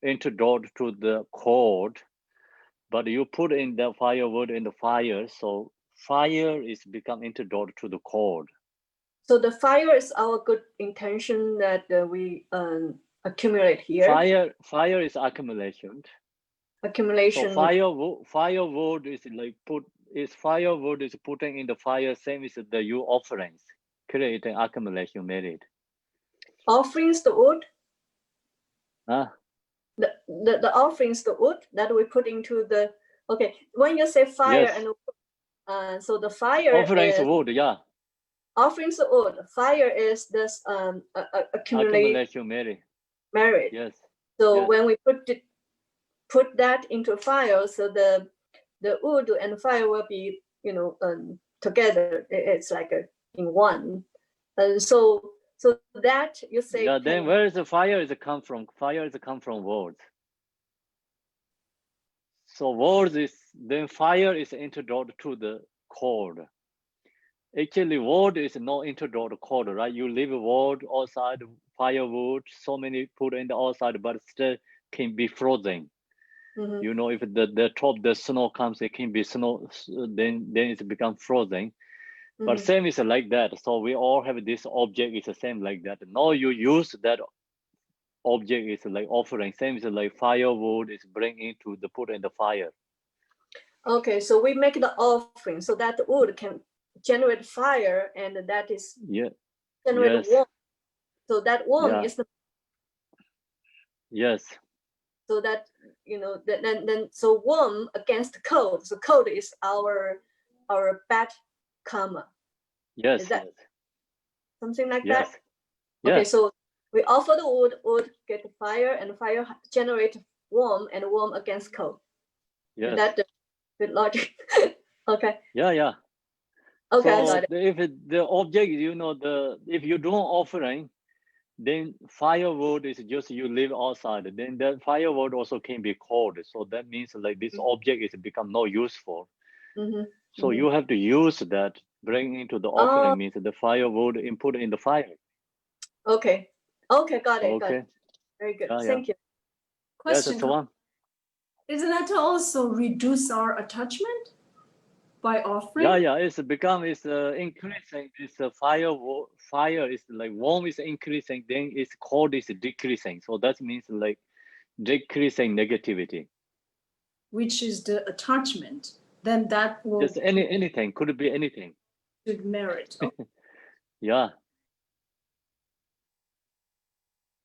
introduce to the cord, but you put in the firewood in the fire, so fire is become introduced to the cord. So the fire is our good intention that we accumulate here. Fire is accumulation. Accumulation. So firewood is like firewood is putting in the fire, same as the you offerings, creating accumulation merit. Offerings the wood. Huh? The offerings the wood that we put into the. Okay, when you say fire, yes. And so the fire offerings is wood, yeah. Offerings the wood. Fire is this accumulation merit. Yes. So yes. when we put that into fire, so the wood and fire will be, you know, together. It's like in one. And so that you say. Yeah. Then where is the fire? Is come from? Fire is come from wood. So wood is then fire is introduced to the cord. Actually, wood is not introduced cord, right? You leave wood outside, firewood, so many put in the outside, but still can be frozen. Mm-hmm. You know, if the top the snow comes, it can be snow. Then it becomes frozen. Mm-hmm. But same is like that. So we all have this object. It's the same like that. Now you use that object is like offering. Same is like firewood is bring into the put in the fire. Okay, so we make the offering so that the wood can generate fire, and that is generate warmth. So that warmth is the. Yes. So that, you know, then so warm against cold. So cold is our bad karma. Yes. Is that something like that? Okay, so we offer the wood get the fire, and fire generate warm, and warm against cold. Yes. Is that the good logic? Okay. Yeah. Okay. So if the object, you know, if you don't offering, then firewood is just you live outside. Then that firewood also can be cold. So that means like this object is become no useful. Mm-hmm. So you have to use that, bring into the offering means the firewood input in the fire. Okay, got it. Got it. Very good. Thank you. Question. One. Isn't that to also reduce our attachment by offering? Yeah. It's increasing. It's fire is like warm is increasing, then it's cold is decreasing. So that means like decreasing negativity. which is the attachment, then that will Just anything, could be anything. should merit. Yeah.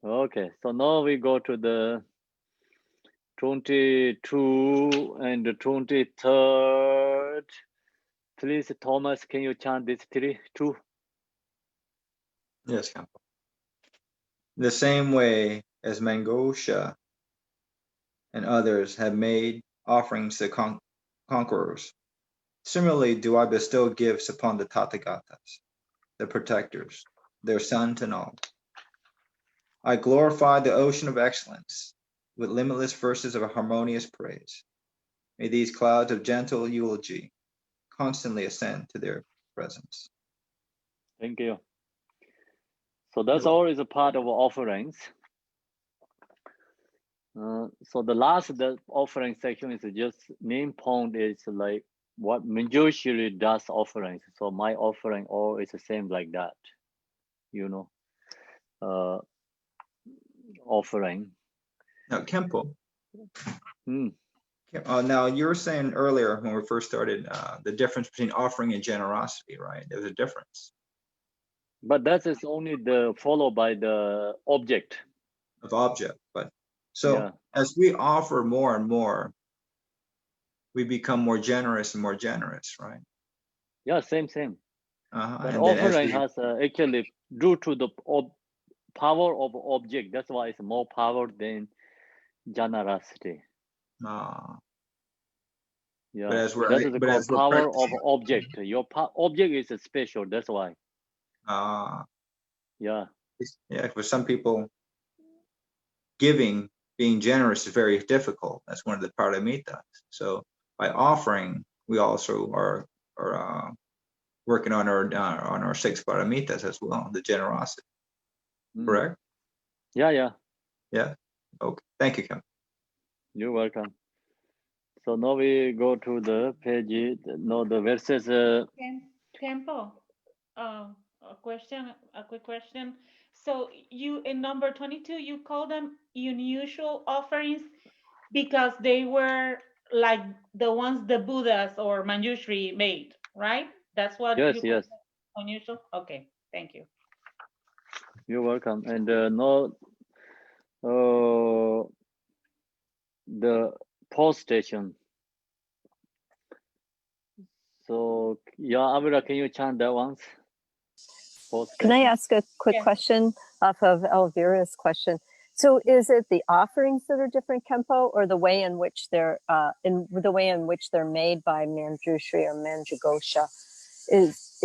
Okay, so now we go to the 22 and the 23rd. Please, Thomas, can you chant this two? Yes, Kempo. The same way as Mangosha and others have made offerings to conquerors, similarly do I bestow gifts upon the Tathagatas, the protectors, their sons and all. I glorify the ocean of excellence with limitless verses of harmonious praise. May these clouds of gentle eulogy constantly ascend to their presence. Thank you. So that's always a part of offerings. So the last offering section is just main point is like what Manjushri does offerings. So my offering all is the same like that, you know, offering. Now, Kempo. Now, you were saying earlier when we first started the difference between offering and generosity, right? There's a difference. But that is only the followed by the object. Of object, but so yeah. As we offer more and more, we become more generous and more generous, right? Yeah, same. But and offering has actually due to the power of object. That's why it's more power than generosity. Yeah, that is the power of object. Your object is special. That's why. Yeah. Yeah, for some people, being generous is very difficult. That's one of the paramitas. So by offering, we also are working on our 6 paramitas as well, the generosity. Correct? Yeah. Okay. Thank you, Kim. You're welcome. So now we go to the page. No, the verses. Tempo. A quick question. So you in number 22, you call them unusual offerings because they were like the ones the Buddhas or Manjushri made, right? That's what yes. you call unusual. Okay, thank you. You're welcome. And the post station. So yeah, Avira, can you chant that once? Can I ask a quick question off of Elvira's question? So is it the offerings that are different, Kempo, or the way in which they're made by Manjushri or Manjugosha? Is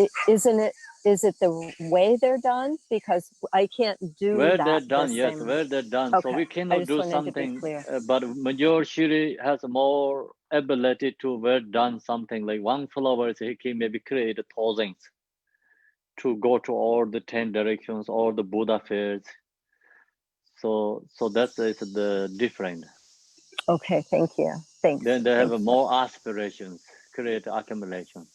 it the way they're done? Because I can't do where that. They're done, the yes, same. where they're done. Okay. So we cannot do something, but Manjushri has more ability to where done something like one flower. He can maybe create thousands to go to all the 10 directions, all the Buddha fairs. So that's the different. Okay, thank you. Thanks. Then they have more aspirations, create accumulation.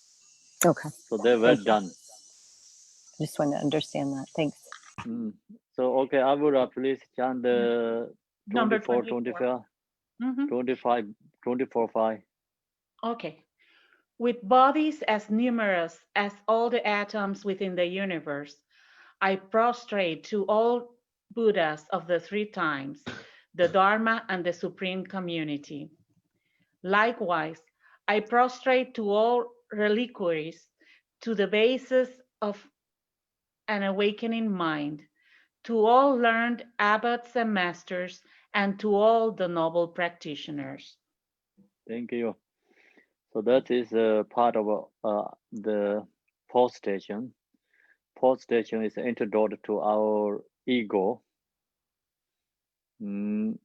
Okay. So they were done. I just want to understand that. Thanks. So okay, Avura, please chant the 24, 25, 25, 24, 5. Okay. With bodies as numerous as all the atoms within the universe, I prostrate to all Buddhas of the 3 times, the Dharma and the Supreme Community. Likewise, I prostrate to all reliquaries, to the basis of an awakening mind, to all learned abbots and masters, and to all the noble practitioners. Thank you. So that is part of the fourth station. Fourth station is introduced to our ego. Anyone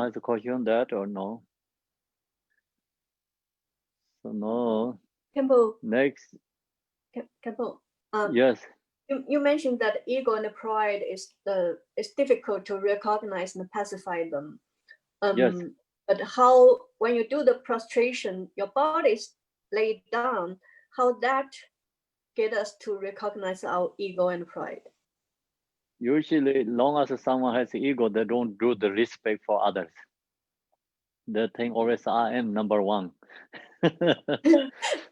has a question on that or no? So no. Campbell. Next. Campbell. Yes. You mentioned that ego and pride is difficult to recognize and pacify them. Yes. But how, when you do the prostration, your body is laid down, how that get us to recognize our ego and pride? Usually, long as someone has ego, they don't do the respect for others. the thing always I am number one.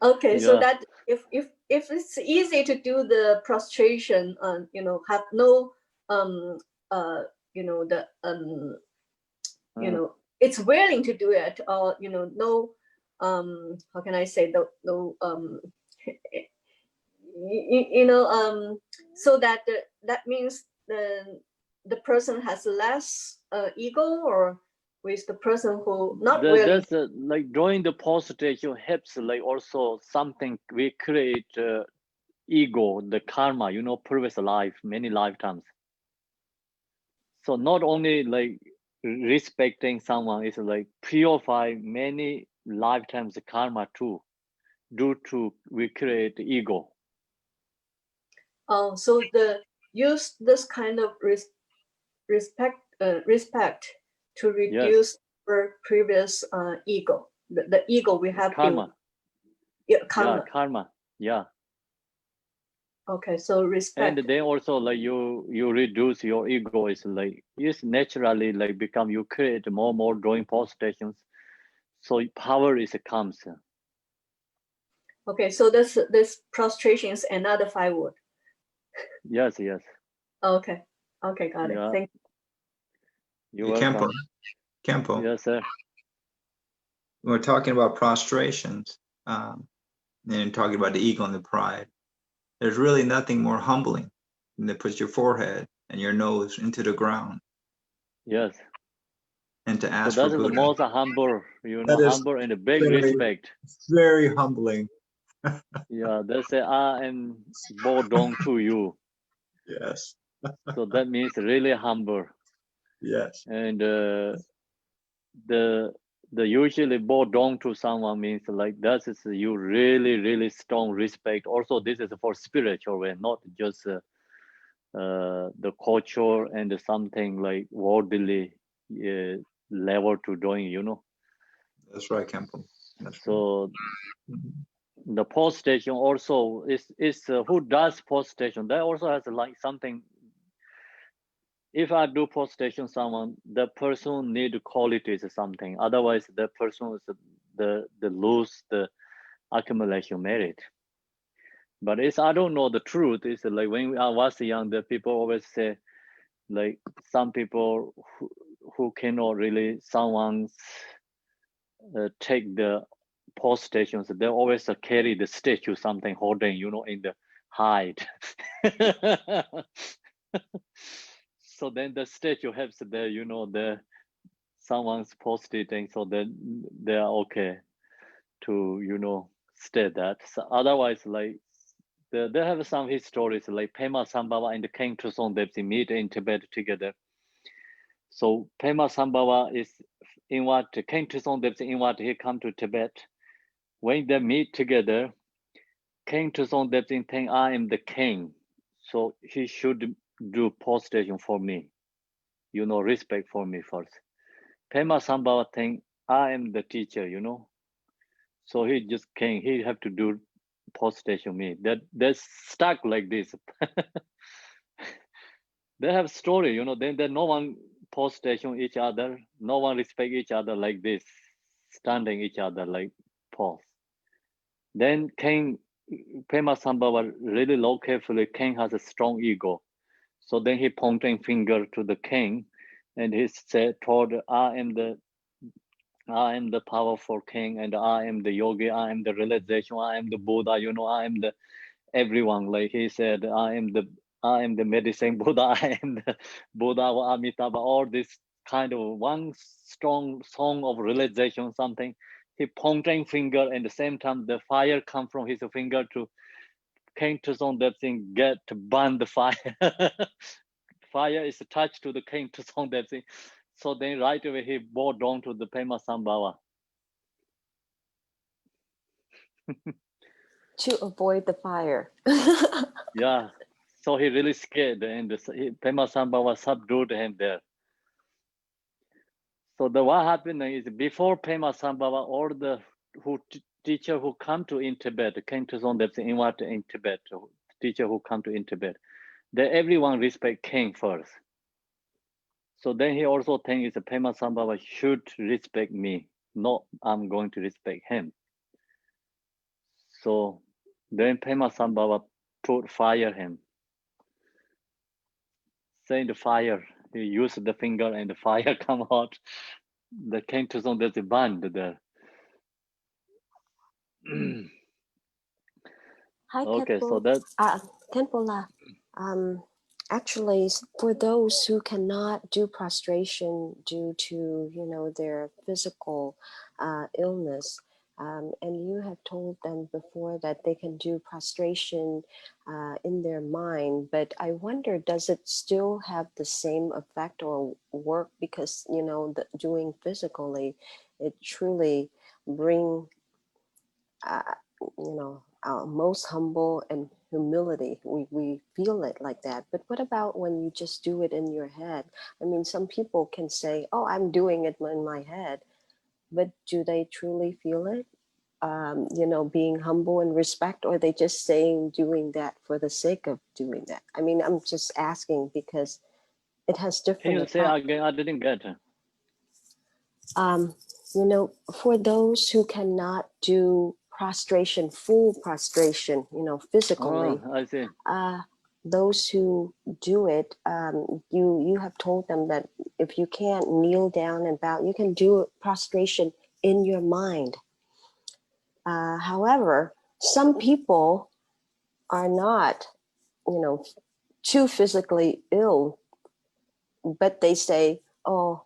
Okay, so Yeah. that if it's easy to do the prostration, you know, have no you know, the you know, it's willing to do it, or you know, no how can I say, no you know, so that that means the person has less ego, or with the person who not willing. That's like drawing the prostration helps, like also something we create ego, the karma, you know, previous life, many lifetimes. So not only like respecting someone, it's like purify many lifetimes karma too, due to we create ego. So the use this kind of respect to reduce our previous ego, the ego we have Karma. been. Yeah, karma. Yeah, karma. Yeah. Okay, so respect. And then also like you reduce your ego, is like it's naturally like become, you create more drawing postations, so power is comes. Okay, so this prostration is another 5 word. Yes. Okay, got it. Yeah. Thank you. You're Hey, welcome. Kempo. Yes, sir. We're talking about prostrations, and talking about the ego and the pride. There's really nothing more humbling than to put your forehead and your nose into the ground. Yes. And to So ask that for is the Buddha. most humble, you know, That is humble and a big very, respect. very humbling. Yeah, they say I am Bodong to you. Yes. So that means really humble. Yes. And the usually Bodong to someone means like that is you really strong respect. Also, this is for spiritual way, not just the culture and something like worldly level to doing, you know. That's right, Kempo. That's so the post station also is who does post station, that also has like something. If I do post station someone, the person need qualities or something, otherwise the person is the lose the accumulation merit. But it's, I don't know the truth. It's like when I was young, the people always say like some people who cannot really someone's take the post stations, they always carry the statue something holding, you know, in the hide. So then the statue helps the, you know, the someone's posted thing, so then they are okay to, you know, stay that. So otherwise, like they have some histories like Pema Sambhava and the King Trusong Depsi meet in Tibet together. So Pema Sambhava is in what King Trusong Depsi in what he come to Tibet. When they meet together, King Trusong Depsi think I am the king, so he should do postation for me, you know, respect for me first. Pema Sambhava think I am the teacher, you know, so he just king, he have to do postation me. That they're stuck like this. They have story, you know, then no one postation each other, no one respect each other like this, standing each other like pose. Then King Pema Sambhava really look carefully, king has a strong ego. So then he pointing finger to the king and he said, told, I am the powerful king, and I am the yogi, I am the realization, I am the Buddha, you know, I am the everyone. Like he said, I am the medicine Buddha, I am the Buddha Amitabha, all this kind of one strong song of realization, something. He pointing finger, and at the same time the fire come from his finger to King Trusong Depsi get to burn the fire. Fire is attached to the King Trusong Depsi. So then right away he bowed down to the Pema Sambhava. To avoid the fire. Yeah, so he really scared, and Pema Sambhava subdued him there. So what happened is before Pema Sambhava, all the teacher who come to in Tibet, King Trusong Depsi invite in Tibet, teacher who come to in Tibet, everyone respect king first. So then he also thinks Pema Sambhava should respect me, not I'm going to respect him. So then Pema Sambhava fire him. Saying the fire, he used the finger and the fire come out. The Kento Song, there's a band there. Hi, Okay, so Ketpo. that Tenpola. Actually, for those who cannot do prostration due to, their physical illness, and you have told them before that they can do prostration in their mind, but I wonder, does it still have the same effect or work? Because, doing physically, it truly bring most humble and humility. We feel it like that. But what about when you just do it in your head? I mean, some people can say, oh, I'm doing it in my head. But do they truly feel it? Being humble and respect, or are they just saying doing that for the sake of doing that? I mean, I'm just asking because it has different Can you effects. say again? I didn't get it. For those who cannot do prostration, full prostration, physically, I see. Those who do it, you have told them that if you can't kneel down and bow, you can do prostration in your mind. However, some people are not, too physically ill, but they say, oh,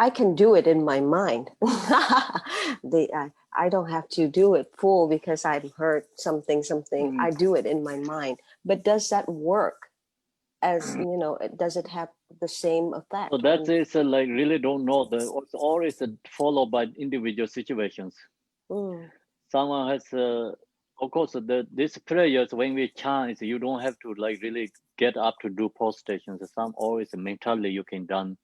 I can do it in my mind. I don't have to do it full because I've heard something. I do it in my mind. But does that work? As does it have the same effect? So that's like really don't know. It's always followed by individual situations. Someone has, of course, these prayers when we chant, you don't have to like really get up to do prostrations. Some always mentally you can done.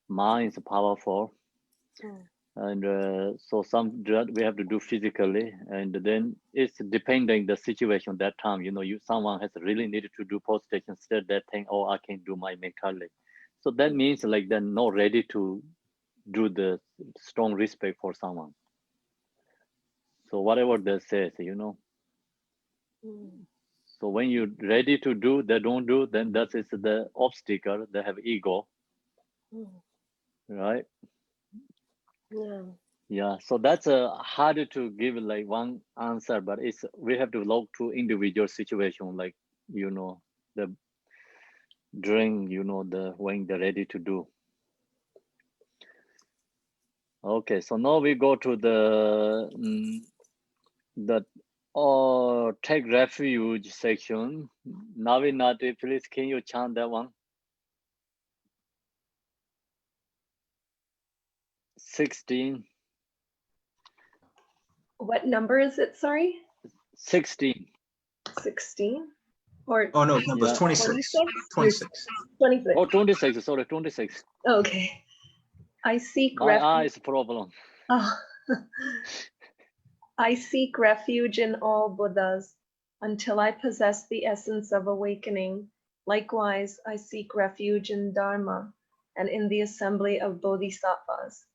Mind is powerful. And so some we have to do physically, and then it's depending the situation that time. Someone has really needed to do prostration, instead that thing, oh, I can do my mentally. So that means like they're not ready to do the strong respect for someone. So whatever they say, So when you're ready to do, they don't do, then that is the obstacle. They have ego, right? Yeah, so that's harder to give like one answer, but we have to look to individual situation, like the during when they're ready to do. Okay, so now we go to the take refuge section. Navinati, please can you chant that one? 16. What number is it? Sorry. 16. 16. Or oh no, it was 26. 26. 26. Oh, 26. Sorry, 26. Okay. I seek My eyes problem. Oh. I seek refuge in all Buddhas until I possess the essence of awakening. Likewise, I seek refuge in Dharma and in the assembly of Bodhisattvas.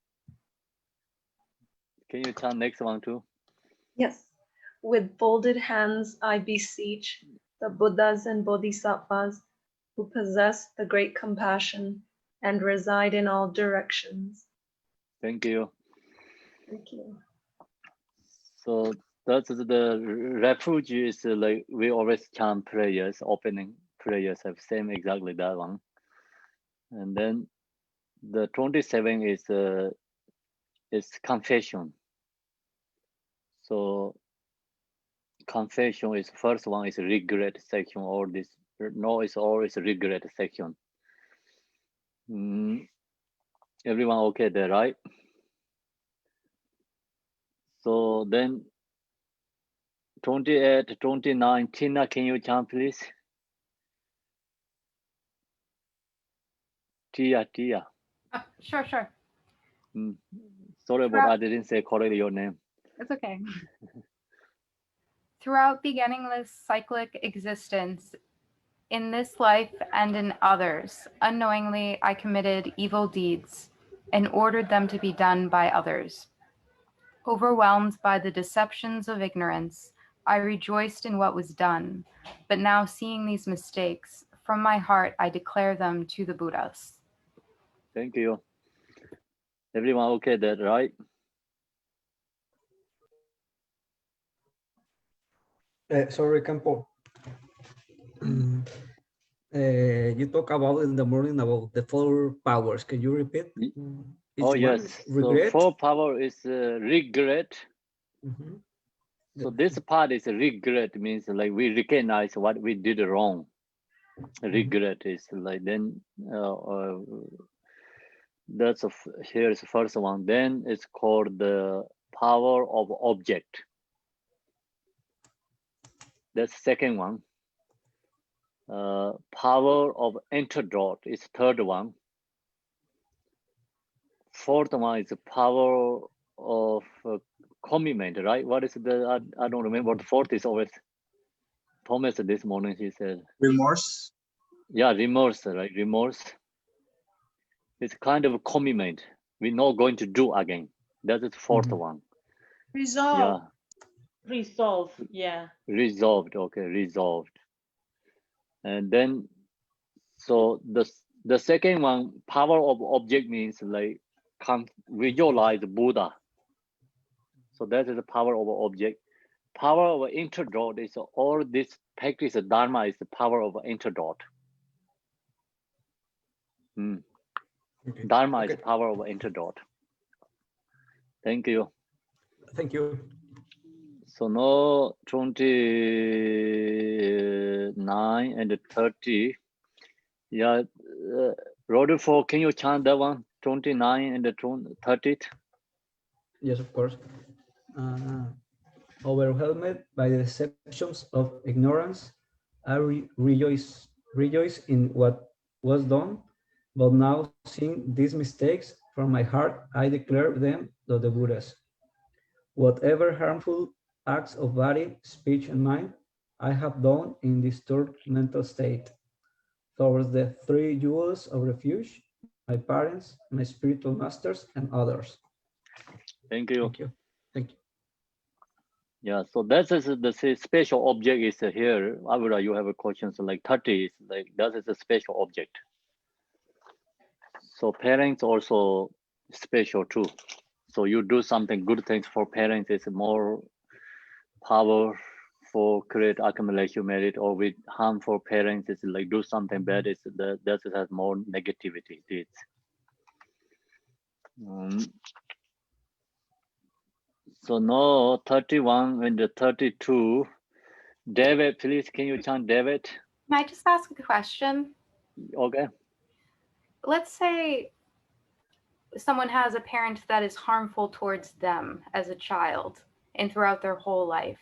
Can you chant next one too? Yes. With folded hands, I beseech the Buddhas and Bodhisattvas who possess the great compassion and reside in all directions. Thank you. Thank you. So that's the refuge is like we always chant prayers, opening prayers have same exactly that one. And then the 27 is confession. So confession is first one is regret section, or this no is always regret section. Everyone okay there, right? So then 28, 29, Tina, can you chant please? Tia. Sure. Sorry about I didn't say correctly your name. It's okay. Throughout beginningless cyclic existence, In this life and in others, unknowingly I committed evil deeds and ordered them to be done by others. Overwhelmed by the deceptions of ignorance, I rejoiced in what was done, but now seeing these mistakes, from my heart I declare them to the Buddhas. Thank you. Everyone okay that, right? Sorry, Campo. You talk about in the morning about the 4 powers. Can you repeat? Oh, yes. Regret? So 4 power is regret. So this part is regret, means like we recognize what we did wrong. Regret is like then that's here's the first one. Then it's called the power of object. That's the second one. Power of antidote is third one. Fourth one is the power of commitment, right? What is the, I don't remember. The fourth is always, Thomas this morning, he said. Remorse. Yeah, remorse, right? Remorse. It's kind of a commitment. We're not going to do again. That is the fourth one. Resolve. Yeah. Resolve, yeah. Resolved, okay, resolved. And then, so the second one, power of object means like visualize Buddha. So that is the power of object. Power of antidote is all this practice of Dharma is the power of antidote. Okay. Dharma is power of antidote. Thank you. Thank you. So now 29 and 30. Yeah, Rodolfo, can you chant that one? 29 and 30. Yes, of course. Overwhelmed by the deceptions of ignorance, I rejoice in what was done, but now seeing these mistakes from my heart, I declare them to the Buddhas. Whatever harmful acts of body, speech, and mind I have done in disturbed mental state towards the 3 jewels of refuge, my parents, my spiritual masters, and others. Thank you. Thank you. Thank you. Yeah, so that is the special object is here. Avira, you have a question. So like 30 is like that is a special object. So parents also special too. So you do something good things for parents is more power for create accumulation merit, or with harm for parents is like do something bad is that has more negativity. It's so now 31 and the 32. David, please, can you chant David? Can I just ask a question? Okay. Let's say someone has a parent that is harmful towards them as a child and throughout their whole life.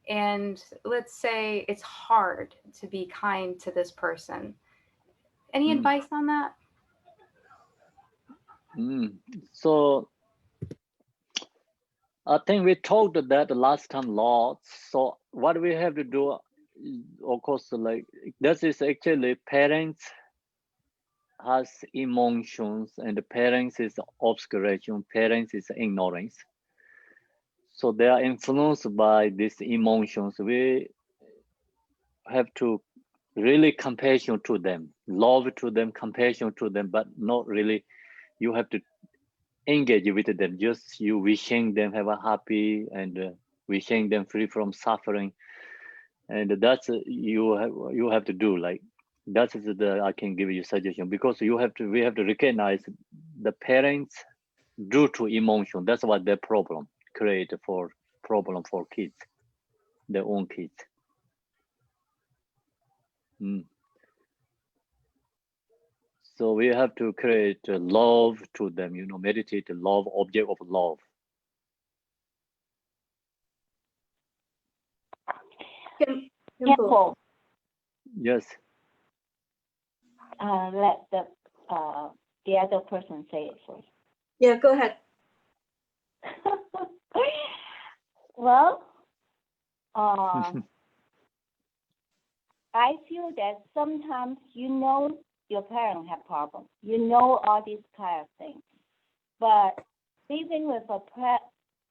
And let's say it's hard to be kind to this person. Any advice on that? So I think we talked that the last time lots. So what we have to do, of course, like this is actually parents has emotions, and the parents is obscuration, parents is ignorance. So they are influenced by these emotions. We have to really compassion to them, love to them, compassion to them, but not really. You have to engage with them. Just you wishing them have a happy and wishing them free from suffering, and that's you have to do. Like that is the I can give you suggestion, because we have to recognize the parents due to emotion. That's what their problem create for problem for kids, their own kids. So we have to create love to them, meditate the love, object of love. Careful. Yes. Let the other person say it first. Yeah, go ahead. Well, I feel that sometimes you know your parents have problems, you know all these kind of things, but living with a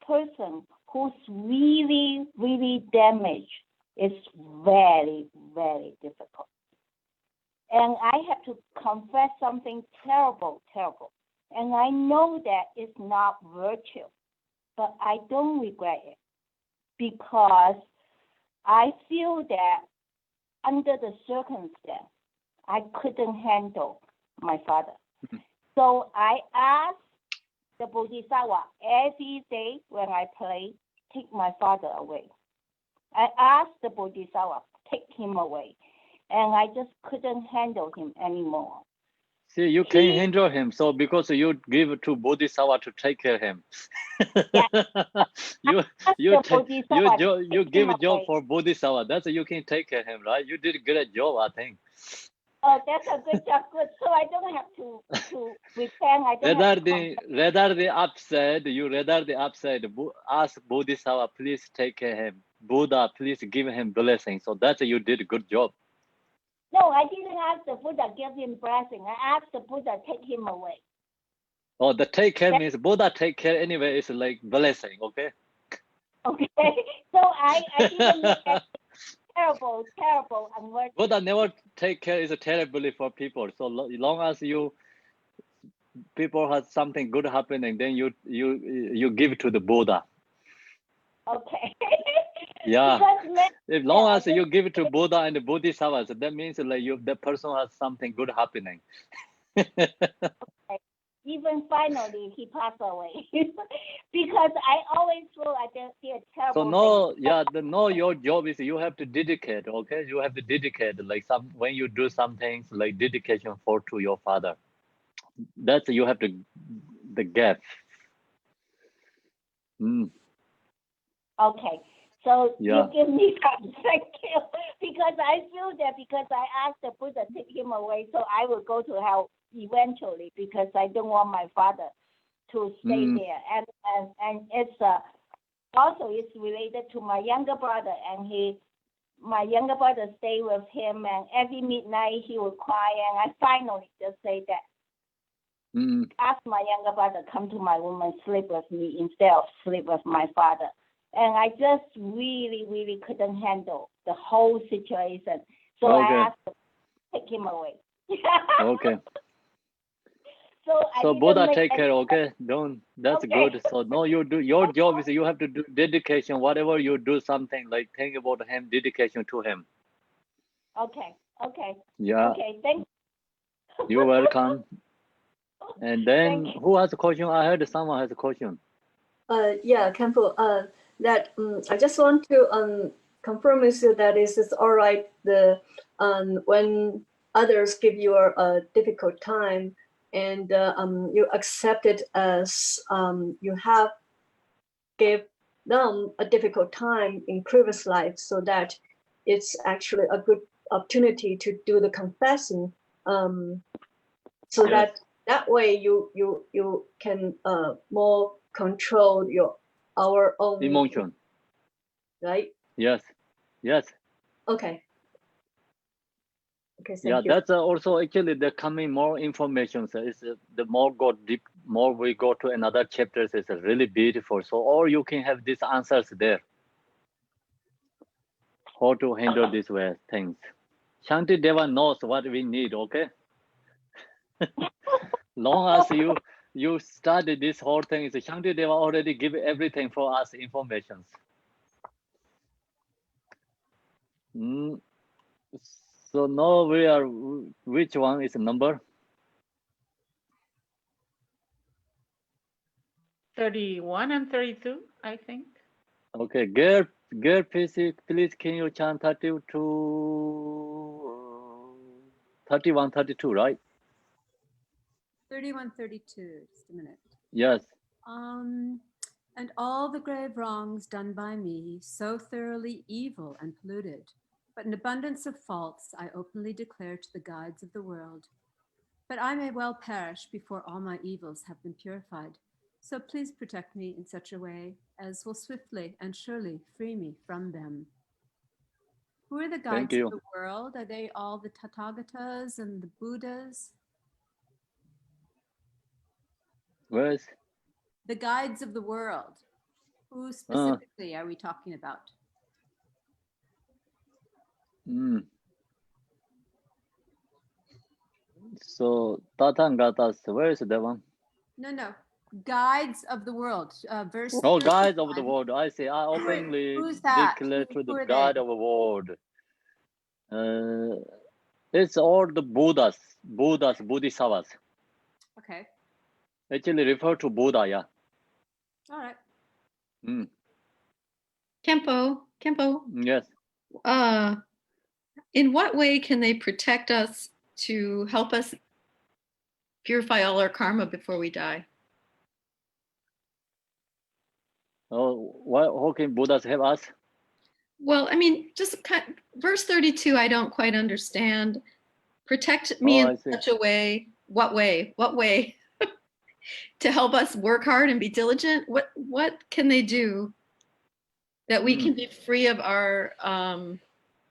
person who's really, really damaged is very, very difficult. And I have to confess something terrible, terrible. And I know that it's not virtue, but I don't regret it because I feel that under the circumstance, I couldn't handle my father. So I asked the Bodhisattva every day when I play, take my father away. I asked the Bodhisattva, take him away. And I just couldn't handle him anymore. See, you can handle him, so because you give to Bodhisattva to take care of him. you give a job for Bodhisattva. That's you can take care of him, right? You did a great job, I think. Oh, that's a good job. Good. So I don't have to repent. I don't have to rather the upside, ask Bodhisattva, please take care of him. Buddha, please give him blessing. So that's you did a good job. No, I didn't ask the Buddha give him blessing. I asked the Buddha take him away. Oh, the take care means Buddha take care anyway. It's like blessing, okay? Okay. So I didn't look at terrible, unworthy. Buddha never take care is terribly for people. So long as people have something good happening, then you give it to the Buddha. Okay. Yeah. As long as you give it to Buddha and the Bodhisattvas, that means like the person has something good happening. Okay. Even finally he passed away. Because I always feel like they're terrible. So your job is you have to dedicate, okay? You have to dedicate like when you do some things like dedication to your father. That's you have to the gap. Okay. So you give me some thank you because I feel that because I asked the Buddha to take him away, so I will go to hell eventually because I don't want my father to stay there. And it's also it's related to my younger brother, and my younger brother stay with him, and every midnight he would cry, and I finally just say that. Ask my younger brother come to my room and sleep with me instead of sleep with my father. And I just really, really couldn't handle the whole situation. So I asked him to take him away. Okay. So Buddha take care, okay? That's good. So no, you do your job is you have to do dedication, whatever you do something like think about him, dedication to him. Okay. Yeah. Okay, thank you. You're welcome. And then who has a question? I heard someone has a question. Yeah, Kempo, that I just want to confirm with you that it's all right when others give you a difficult time and you accept it as you have gave them a difficult time in previous life, so that it's actually a good opportunity to do the confessing, so that way you can more control our own emotion, right? Yes. Okay, thank you. That's also actually the coming more information. So it's the more go deep, more we go to another chapters. It's really beautiful. So or you can have these answers there. How to handle these way things. Shanti Deva knows what we need. Okay. Long as you study this whole thing, Shanti Deva already give everything for us informations. So now we are, which one is the number? 31 and 32, I think. Okay, girl, please can you chant 31, 32, right? 31, 32, just a minute. Yes. And all the grave wrongs done by me, so thoroughly evil and polluted, but an abundance of faults I openly declare to the guides of the world. But I may well perish before all my evils have been purified. So please protect me in such a way as will swiftly and surely free me from them. Who are the Thank guides of you. the world? Are they all the Tathagatas and the Buddhas? Where's The guides of the world. Who specifically are we talking about? So Tathangatas, where is that one? No. Guides of the world. Verse Oh, guide of the 31. world. I see. I openly Who's that? declare to Who the are God they? of the world. It's all the Buddhas, Bodhisattvas. Okay. Actually refer to Buddha, yeah. All right. Kempo. Yes. In what way can they protect us to help us purify all our karma before we die? Oh, how can Buddhas help us? Well, I mean, verse 32, I don't quite understand. Protect me in such a way. What way? To help us work hard and be diligent? What can they do that we can be free of our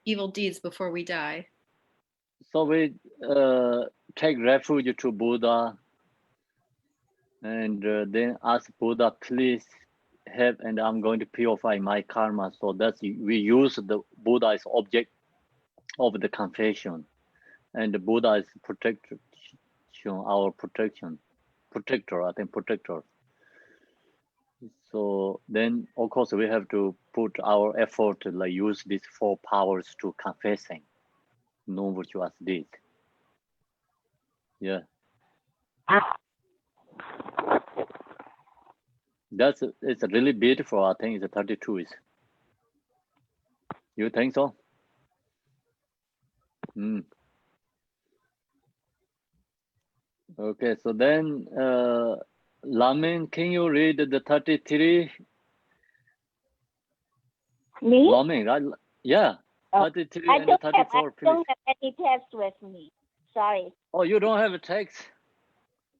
evil deeds before we die? So we take refuge to Buddha and then ask Buddha, please help, and I'm going to purify my karma. So that's we use the Buddha as object of the confession, and the Buddha is protection, our protector. I think protector. So then, of course, we have to put our effort to like use these 4 powers to confessing non-virtuous deeds. Yeah. It's really beautiful. I think it's 32 is. You think so? Okay, so then Lamin, can you read the 33? Me? Lamin, right? Yeah. 33 and 34, please. I don't have any text with me. Sorry. Oh, you don't have a text?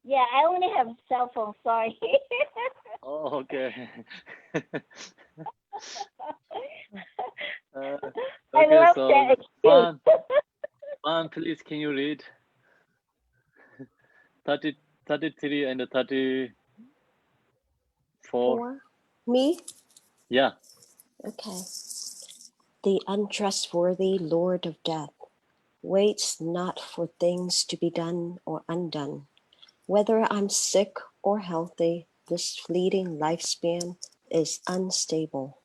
Yeah, I only have a cell phone. Sorry. Oh, okay. I love that excuse. Fan, please, can you read 33 and 34? Me? Yeah. Okay. The untrustworthy Lord of Death waits not for things to be done or undone. Whether I'm sick or healthy, this fleeting lifespan is unstable.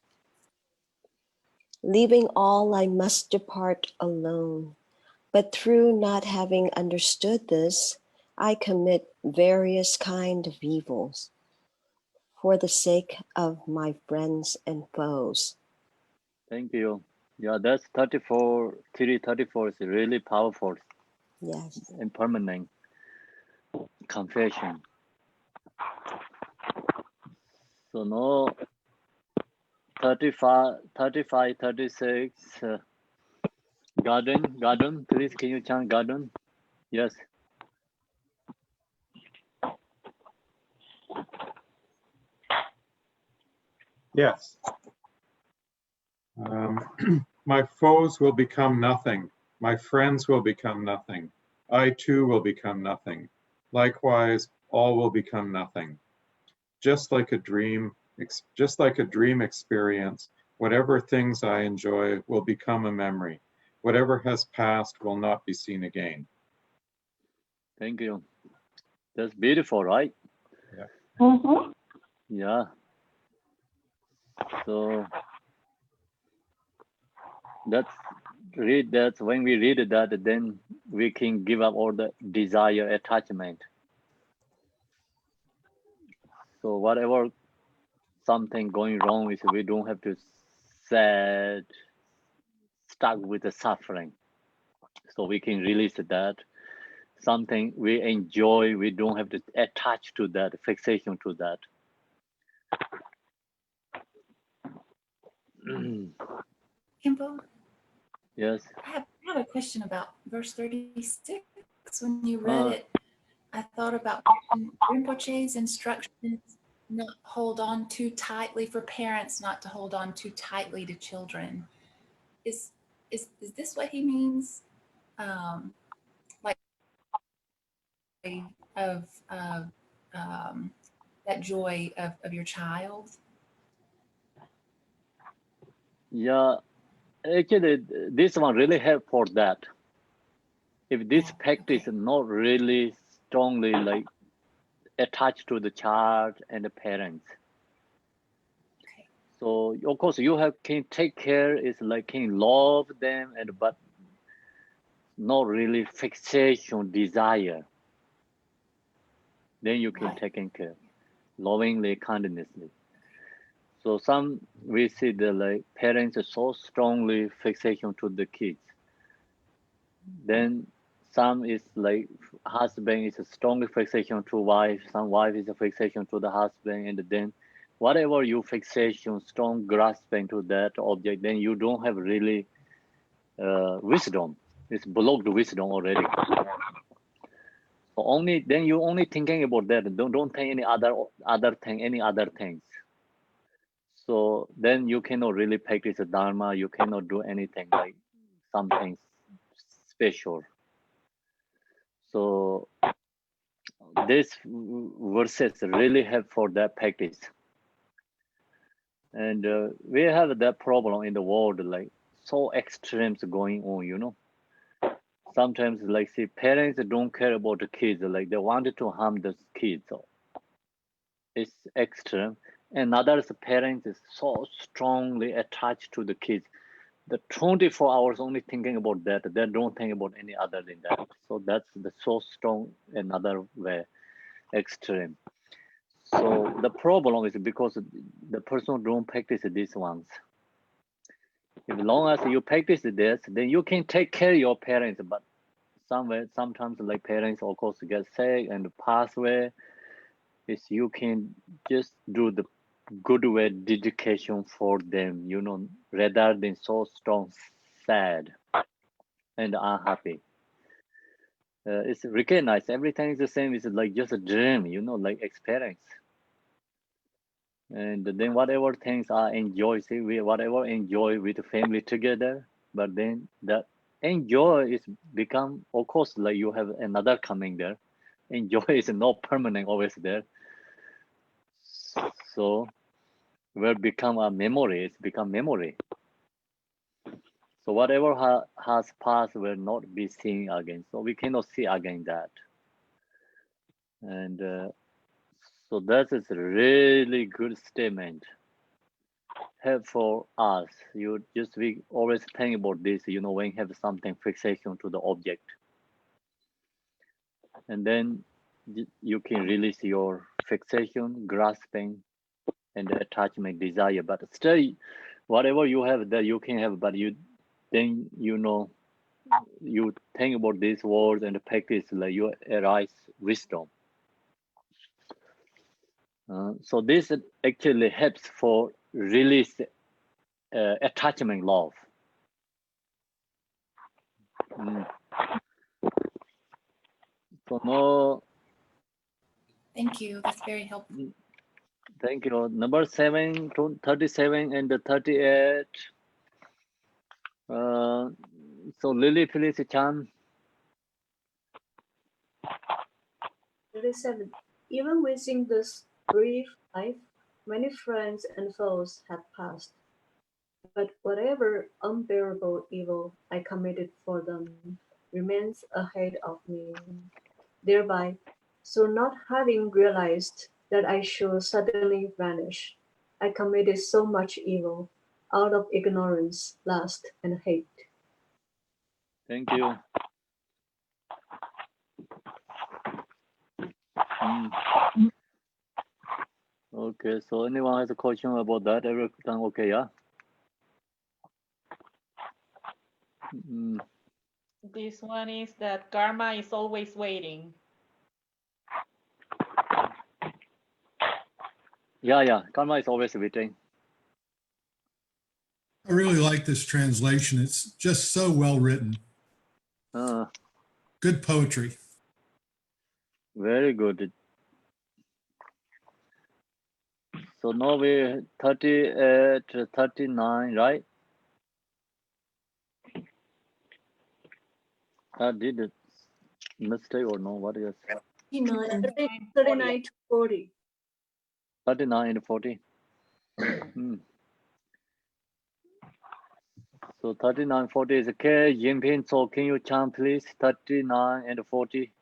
Leaving all, I must depart alone. But through not having understood this, I commit various kind of evils for the sake of my friends and foes. Thank you. Yeah, that's 34. 34 is really powerful. Yes. And permanent confession. So now 35, 36. Garden. Please, can you chant garden? Yes. Yes. My foes will become nothing. My friends will become nothing. I too will become nothing. Likewise, all will become nothing. Just like a dream experience, whatever things I enjoy will become a memory. Whatever has passed will not be seen again. Thank you. That's beautiful, right? Yeah. Mm-hmm. Yeah. So when we read that, then we can give up all the desire attachment. So whatever something going wrong is, we don't have to stuck with the suffering. So we can release that. Something we enjoy, we don't have to attach to that, fixation to that. Kimbo? Yes. I have a question about verse 36. When you read it, I thought about Rinpoche's instructions not hold on too tightly for parents, not to hold on too tightly to children. Is is this what he means? Like of that joy of your child? Yeah, actually, this one really help for that. If this practice is not really strongly like attached to the child and the parents. So of course you can take care, is like can love them, and but not really fixation desire. Then you can take care, lovingly, kindnessly. So some we see the like parents are so strongly fixation to the kids. Then some is like husband is a strongly fixation to wife. Some wife is a fixation to the husband, and then whatever you fixation, strong grasping to that object, then you don't have really wisdom. It's blocked wisdom already. So only then you only thinking about that. Don't think any other thing, any other things. So then you cannot really practice the Dharma. You cannot do anything like something special. So this verses really help for that practice. And we have that problem in the world, like so extremes going on, you know. Sometimes like see parents don't care about the kids, like they wanted to harm the kids. So it's extreme. And others parents is so strongly attached to the kids. The 24 hours only thinking about that. They don't think about any other than that. So that's the so strong another way extreme. So the problem is because the person don't practice these ones. As long as you practice this, then you can take care of your parents. But sometimes like parents of course get sick and pass away. Is you can just do the good way dedication for them, you know, rather than so strong, sad, and unhappy. It's recognized everything is the same. It's like just a dream, you know, like experience. And then whatever things I enjoy, see, we whatever enjoy with the family together, but then that enjoy is become, of course, like you have another coming there. Enjoy is not permanent, always there. So will become a memory, it's become memory. So whatever has passed will not be seen again. So we cannot see again that. And so that is a really good statement. Help for us. We always think about this, you know, when you have something fixation to the object. And then you can release your fixation, grasping, and attachment, desire. But still, whatever you have that you can have, but then you know, you think about these words and practice, like you arise wisdom. So this actually helps for release attachment love. So no. Thank you. That's very helpful. Thank you. Number 7, 37 and 38. So Lily Felicity-chan. 37. Even within this brief life, many friends and foes have passed. But whatever unbearable evil I committed for them remains ahead of me. Thereby, so not having realized that I should suddenly vanish, I committed so much evil out of ignorance, lust, and hate. Thank you. Okay, so anyone has a question about that? Everything okay, yeah? This one is that karma is always waiting. Yeah, karma is always waiting. I really like this translation. It's just so well written. Good poetry. Very good. So now we 38, 39, right? I did it mistake or no? What is 39 to 40. 39 and 40? So 39, 40 is okay. Yimpin, so can you chant please? 39 and 40.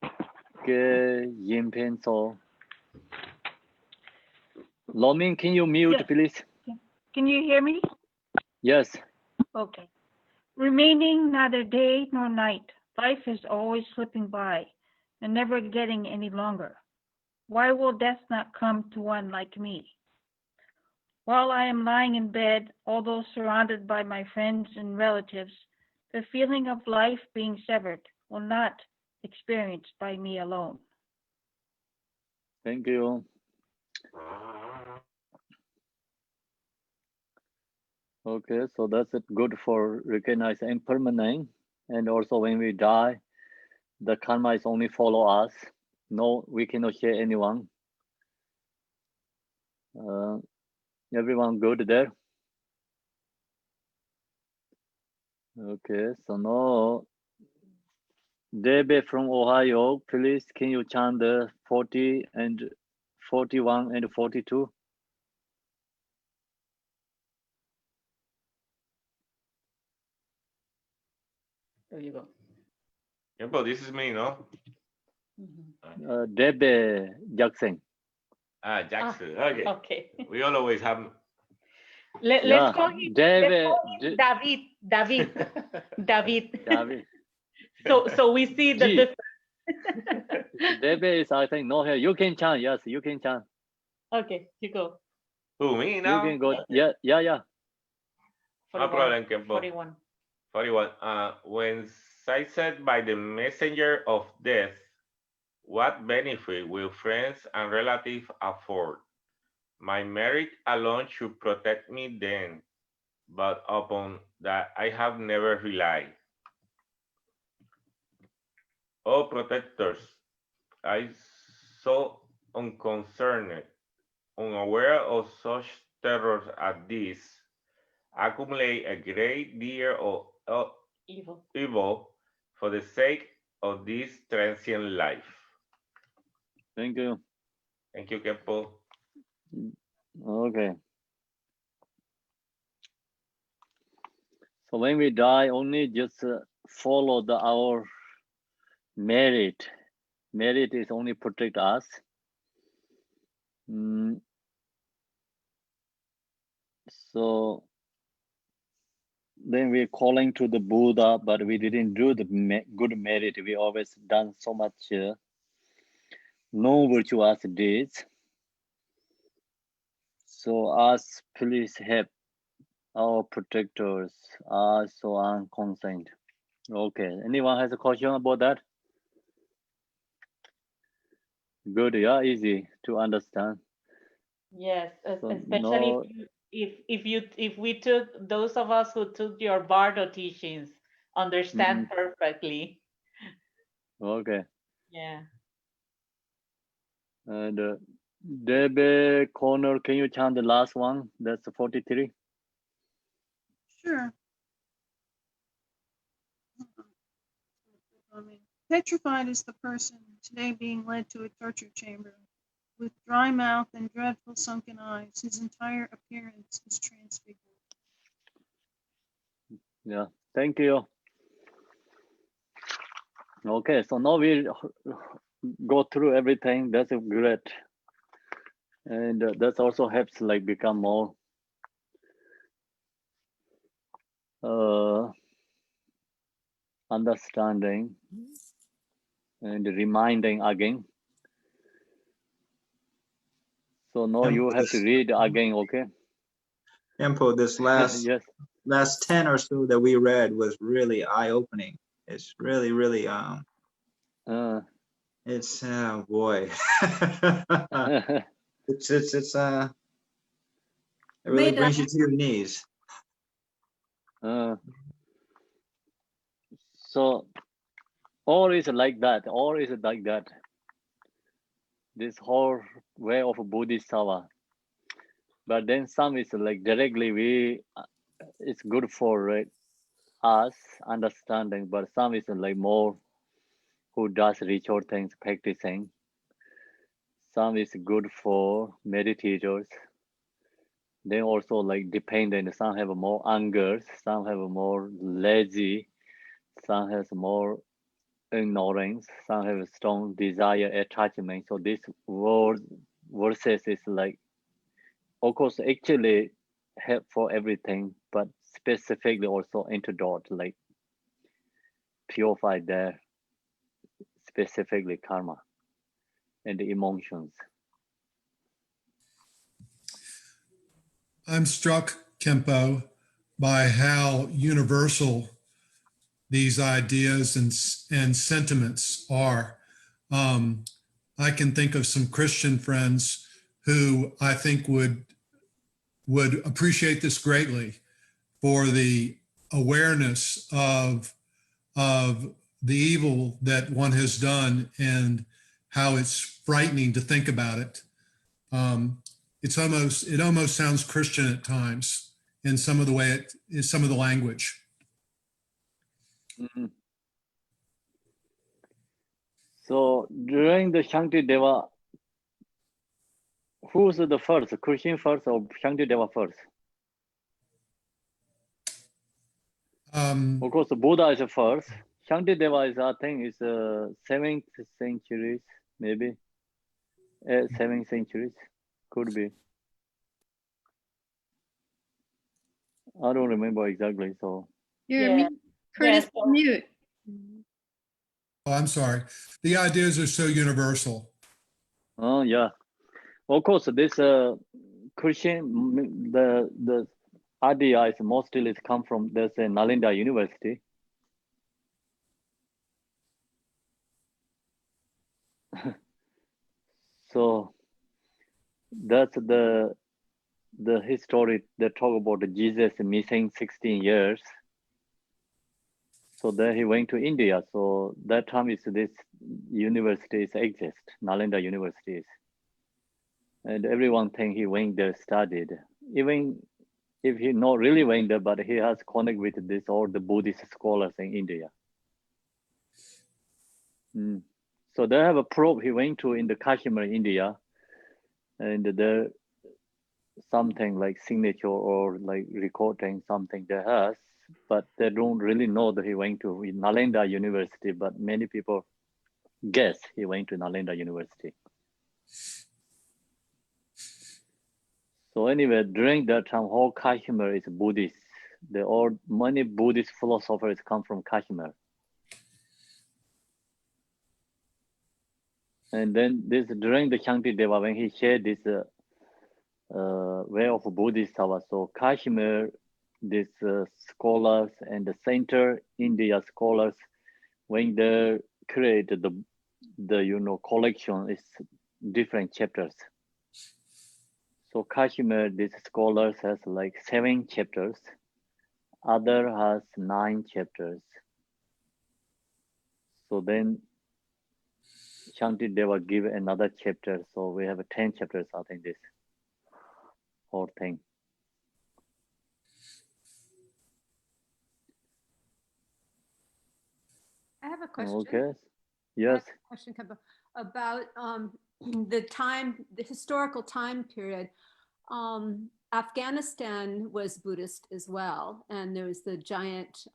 Okay, Yimpin, so. Lomin, can you mute, Yes. please? Can you hear me? Yes. Okay. Remaining neither day nor night, life is always slipping by and never getting any longer. Why will death not come to one like me? While I am lying in bed, although surrounded by my friends and relatives, the feeling of life being severed will not experienced by me alone. Thank you. Okay, so that's it. Good for recognize impermanent. And also when we die, the karma is only follow us. No, we cannot share anyone. Everyone good there? Okay, so now, Debe from Ohio, please, can you chant the 40 and 41 and 42? There you go. Yeah, but this is me, no? Debe Jackson. Jackson. Okay. Okay. We always have. Let's call him, David. David. David. David. So we see the G. difference. Debe is, I think, no here. You can chant. Yes, you can chant. Okay, you go. Who, me now? You can go. Yeah, yeah, yeah. No problem, Kempo. 41. 41. When I said by the messenger of death, what benefit will friends and relatives afford? My merit alone should protect me then, but upon that I have never relied. O protectors, I so unconcerned, unaware of such terrors as these, accumulate a great deal of evil for the sake of this transient life. Thank you. Thank you, Kempo. Okay. So when we die, only just follow our merit. Merit is only protect us. So then we're calling to the Buddha, but we didn't do the good merit. We always done so much no virtuous deeds. So us, please help our protectors are so unconcerned. Okay, anyone has a question about that? Good, yeah, easy to understand. Yes, So especially no, if we took those of us who took your Bardo teachings understand perfectly. Okay. Yeah. And Debe Connor, can you chant the last one? That's 43. Sure. Petrified is the person today being led to a torture chamber. With dry mouth and dreadful sunken eyes, his entire appearance is transfigured. Yeah, thank you. Okay, so now we go through everything. That's great. And that also helps like become more understanding and reminding again. So now you have to read again, okay? Empo, this last yes. last 10 or so that we read was really eye-opening. It's really, really it's boy. it's it really brings you to your knees. So all is like that. All is like that. This whole way of Bodhisattva. But then some is like directly it's good for, right? us understanding, but some is like more who does ritual things, practicing. Some is good for meditators. They also like dependent. Some have more anger, some have more lazy, some has more ignorance, some have strong desire, attachment. So this word verses is like, of course, actually help for everything, but specifically also antidote, like purify their specifically karma and the emotions. I'm struck, Kempo, by how universal these ideas and sentiments are. I can think of some Christian friends who I think would appreciate this greatly for the awareness of the evil that one has done and how it's frightening to think about it. It almost sounds Christian at times in some of the way some of the language. Mm-hmm. So during the Shantideva, who's the first, Christian first or Shantideva first? Of course, Buddha is the first. Shantideva is, I think, is 7th centuries, maybe 7th centuries, could be. I don't remember exactly. So You're Curtis, mute. Oh, I'm sorry. The ideas are so universal. Oh yeah, of course. This Christian, the idea is mostly it come from there's a Nalanda University. So that's the history that talk about Jesus missing 16 years. So then he went to India. So that time is this universities exist, Nalanda universities. And everyone think he went there, studied. Even if he not really went there, but he has connect with this all the Buddhist scholars in India. So they have a probe he went to in the Kashmir, India, and there something like signature or like recording something they has, but they don't really know that he went to Nalanda University, but many people guess he went to Nalanda University. So anyway, during that time, whole Kashmir is Buddhist. Many Buddhist philosophers come from Kashmir. And then this during the Shantideva, when he shared this way of Bodhisattva, so Kashmir, these scholars and the Center India scholars, when they create the collection is different chapters. So Kashmir, these scholars has like 7 chapters. Other has 9 chapters. So then Shantideva give another chapter. So we have 10 chapters, I think, this whole thing. I have a question. Okay. Yes. Question about the historical time period. Afghanistan was Buddhist as well, and there was the giant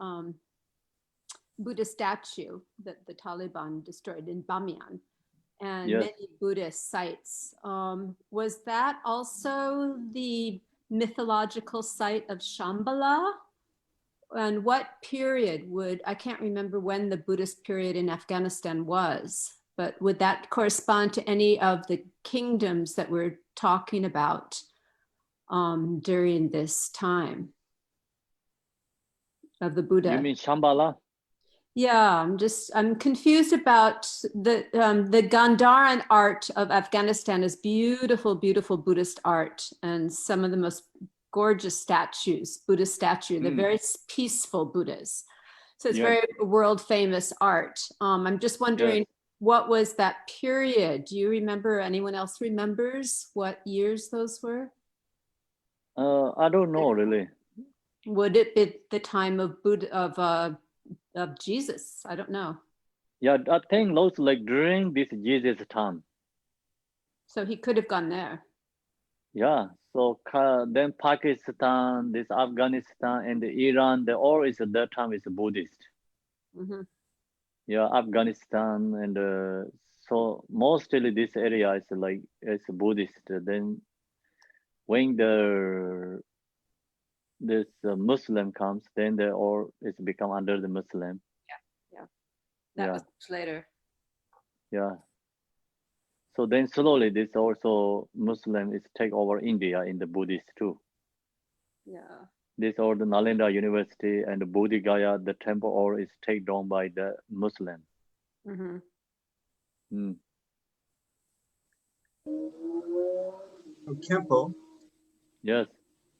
Buddha statue that the Taliban destroyed in Bamiyan, and Yes. many Buddhist sites. Was that also the mythological site of Shambhala? And what period I can't remember when the Buddhist period in Afghanistan was, but would that correspond to any of the kingdoms that we're talking about during this time of the Buddha? You mean Shambhala? Yeah, I'm confused about the Gandharan art of Afghanistan is beautiful, beautiful Buddhist art, and some of the most gorgeous statues, Buddhist statue. They're very peaceful Buddhas. So it's very world famous art. I'm just wondering, what was that period? Do you remember, anyone else remembers what years those were? I don't know really. Would it be the time of Buddha of Jesus? I don't know. Yeah, I think looks like during this Jesus time. So he could have gone there. Yeah, so then Pakistan, this Afghanistan, and Iran, they all is at that time is Buddhist. Mm-hmm. Yeah, Afghanistan, and so mostly this area is like it's Buddhist. Then when this Muslim comes, then they all it's become under the Muslim. Yeah. That Yeah. was much later. Yeah. So then slowly this also Muslim is take over India in the Buddhist too. Yeah. This or the Nalanda University and the Bodhi Gaya, the temple all is taken down by the Muslim. Mm-hmm. Mm. Kempo, Yes.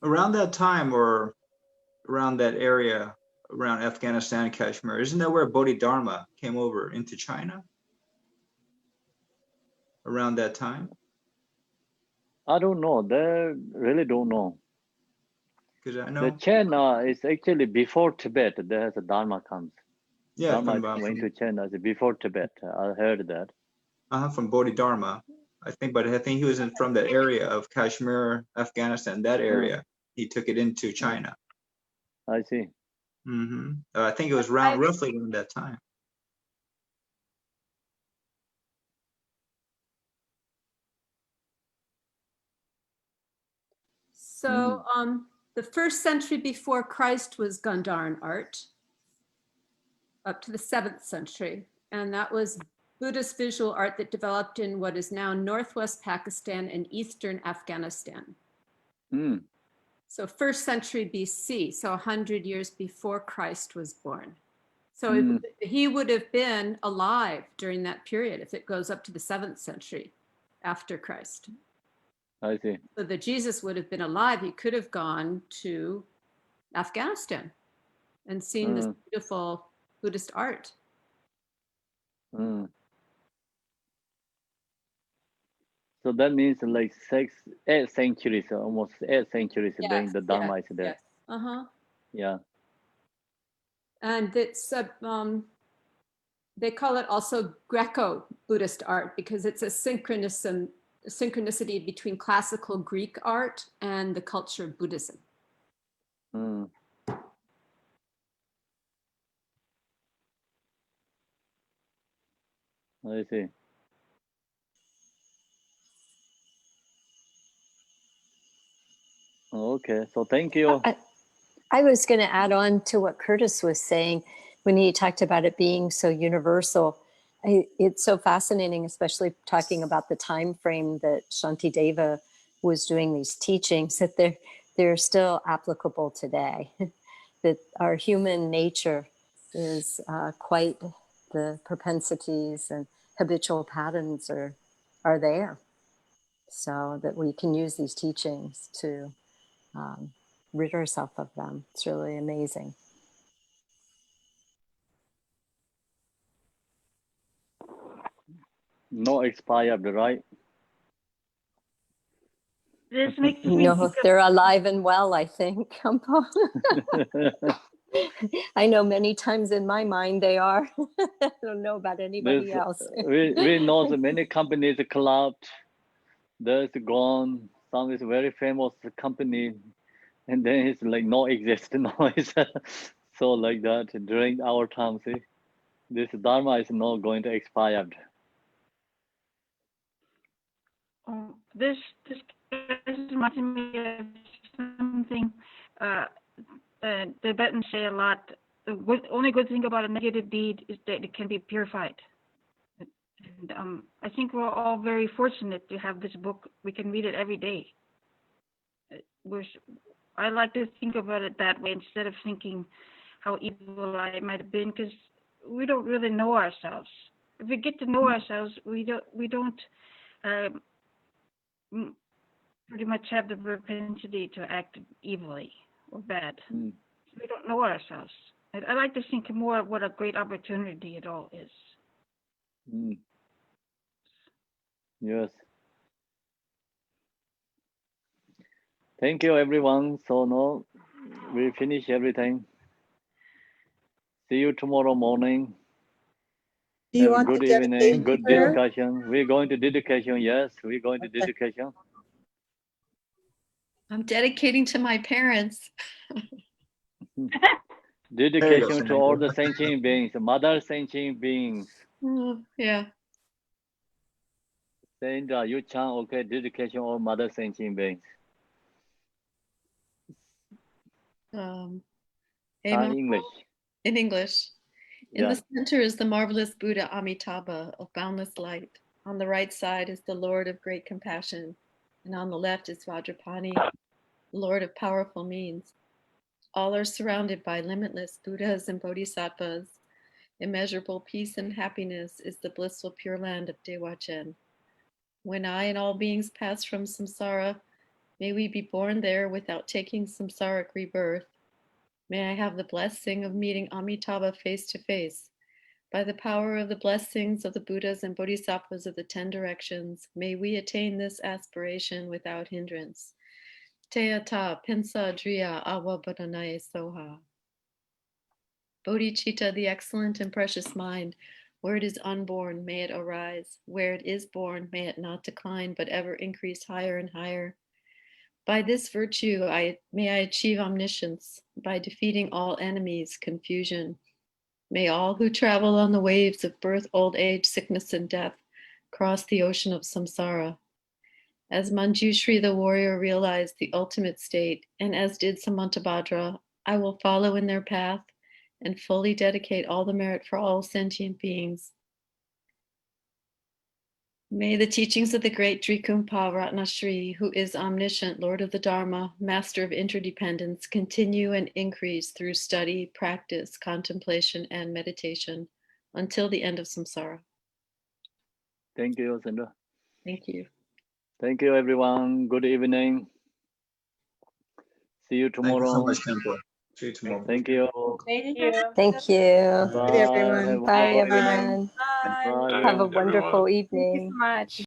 around that time or around that area, around Afghanistan and Kashmir, isn't that where Bodhidharma came over into China? Around that time? I don't know. They really don't know. Because I The know. China is actually before Tibet. There's a Dharma comes. Yeah, Dharma from went to China before Tibet. I heard that. from Bodhidharma, I think, but I think he was from that area of Kashmir, Afghanistan, that area. He took it into China. I see. Mm-hmm. I think it was roughly around that time. So the 1st century before Christ was Gandharan art up to the 7th century. And that was Buddhist visual art that developed in what is now Northwest Pakistan and Eastern Afghanistan. Mm. So 1st century BC, so 100 years before Christ was born. So he would have been alive during that period if it goes up to the 7th century after Christ. I see. So that Jesus would have been alive, he could have gone to Afghanistan and seen this beautiful Buddhist art. Mm. So that means like 8 centuries, almost 8 centuries, then the Dharma is there. Yes. Uh-huh. Yeah. And it's they call it also Greco-Buddhist art because it's a synchronicity between classical Greek art and the culture of Buddhism. Mm. I see. Okay, so thank you. I was going to add on to what Curtis was saying when he talked about it being so universal. It's so fascinating, especially talking about the time frame that Shantideva was doing these teachings, that they're still applicable today. That our human nature is quite, the propensities and habitual patterns are there, so that we can use these teachings to rid ourselves of them. It's really amazing. No expired, right? This makes me No, they're alive and well, I think. I know many times in my mind they are. I don't know about anybody else. we know that many companies collapsed. There's gone. Some is very famous company, and then it's like no exist noise. So like that during our time, see, this Dharma is not going to expire. This reminds me of something the Tibetans say a lot. The only good thing about a negative deed is that it can be purified. And I think we're all very fortunate to have this book. We can read it every day. I like to think about it that way instead of thinking how evil I might have been, because we don't really know ourselves. If we get to know ourselves, we don't pretty much have the propensity to act evilly or bad. We don't know ourselves. I like to think more of what a great opportunity it all is. Yes. Thank you, everyone. So now we finish everything. See you tomorrow morning. Do you Have a want good the evening, dedication good prayer? discussion. We're going to dedication. Yes, we're going to Okay. dedication. I'm dedicating to my parents. Dedication to all the sentient beings, mother sentient beings. Oh, yeah. Saying you chant, okay, dedication all mother sentient beings. Amen. English. In English. In Yeah. the center is the marvelous Buddha Amitabha of boundless light. On the right side is the Lord of great compassion. And on the left is Vajrapani, Lord of powerful means. All are surrounded by limitless Buddhas and Bodhisattvas. Immeasurable peace and happiness is the blissful pure land of Dewachen. When I and all beings pass from samsara, may we be born there without taking samsaric rebirth. May I have the blessing of meeting Amitabha face to face. By the power of the blessings of the Buddhas and Bodhisattvas of the 10 directions, may we attain this aspiration without hindrance. Teata Pensa Driya Awa Badanai Soha. Bodhicitta, the excellent and precious mind, where it is unborn, may it arise. Where it is born, may it not decline, but ever increase higher and higher. By this virtue, may I achieve omniscience, by defeating all enemies, confusion. May all who travel on the waves of birth, old age, sickness, and death cross the ocean of samsara. As Manjushri the warrior realized the ultimate state, and as did Samantabhadra, I will follow in their path and fully dedicate all the merit for all sentient beings. May the teachings of the great Drikumpa Ratnashri, who is omniscient, Lord of the Dharma, master of interdependence, continue and increase through study, practice, contemplation, and meditation until the end of samsara. Thank you, Sandra. Thank you. Thank you, everyone. Good evening. See you tomorrow. Thank you so much, Temple. See you tomorrow. Thank you. Thank you. Thank you. Bye, Good, everyone. Bye, Bye. everyone. Bye. Have a wonderful evening. Thank you so much.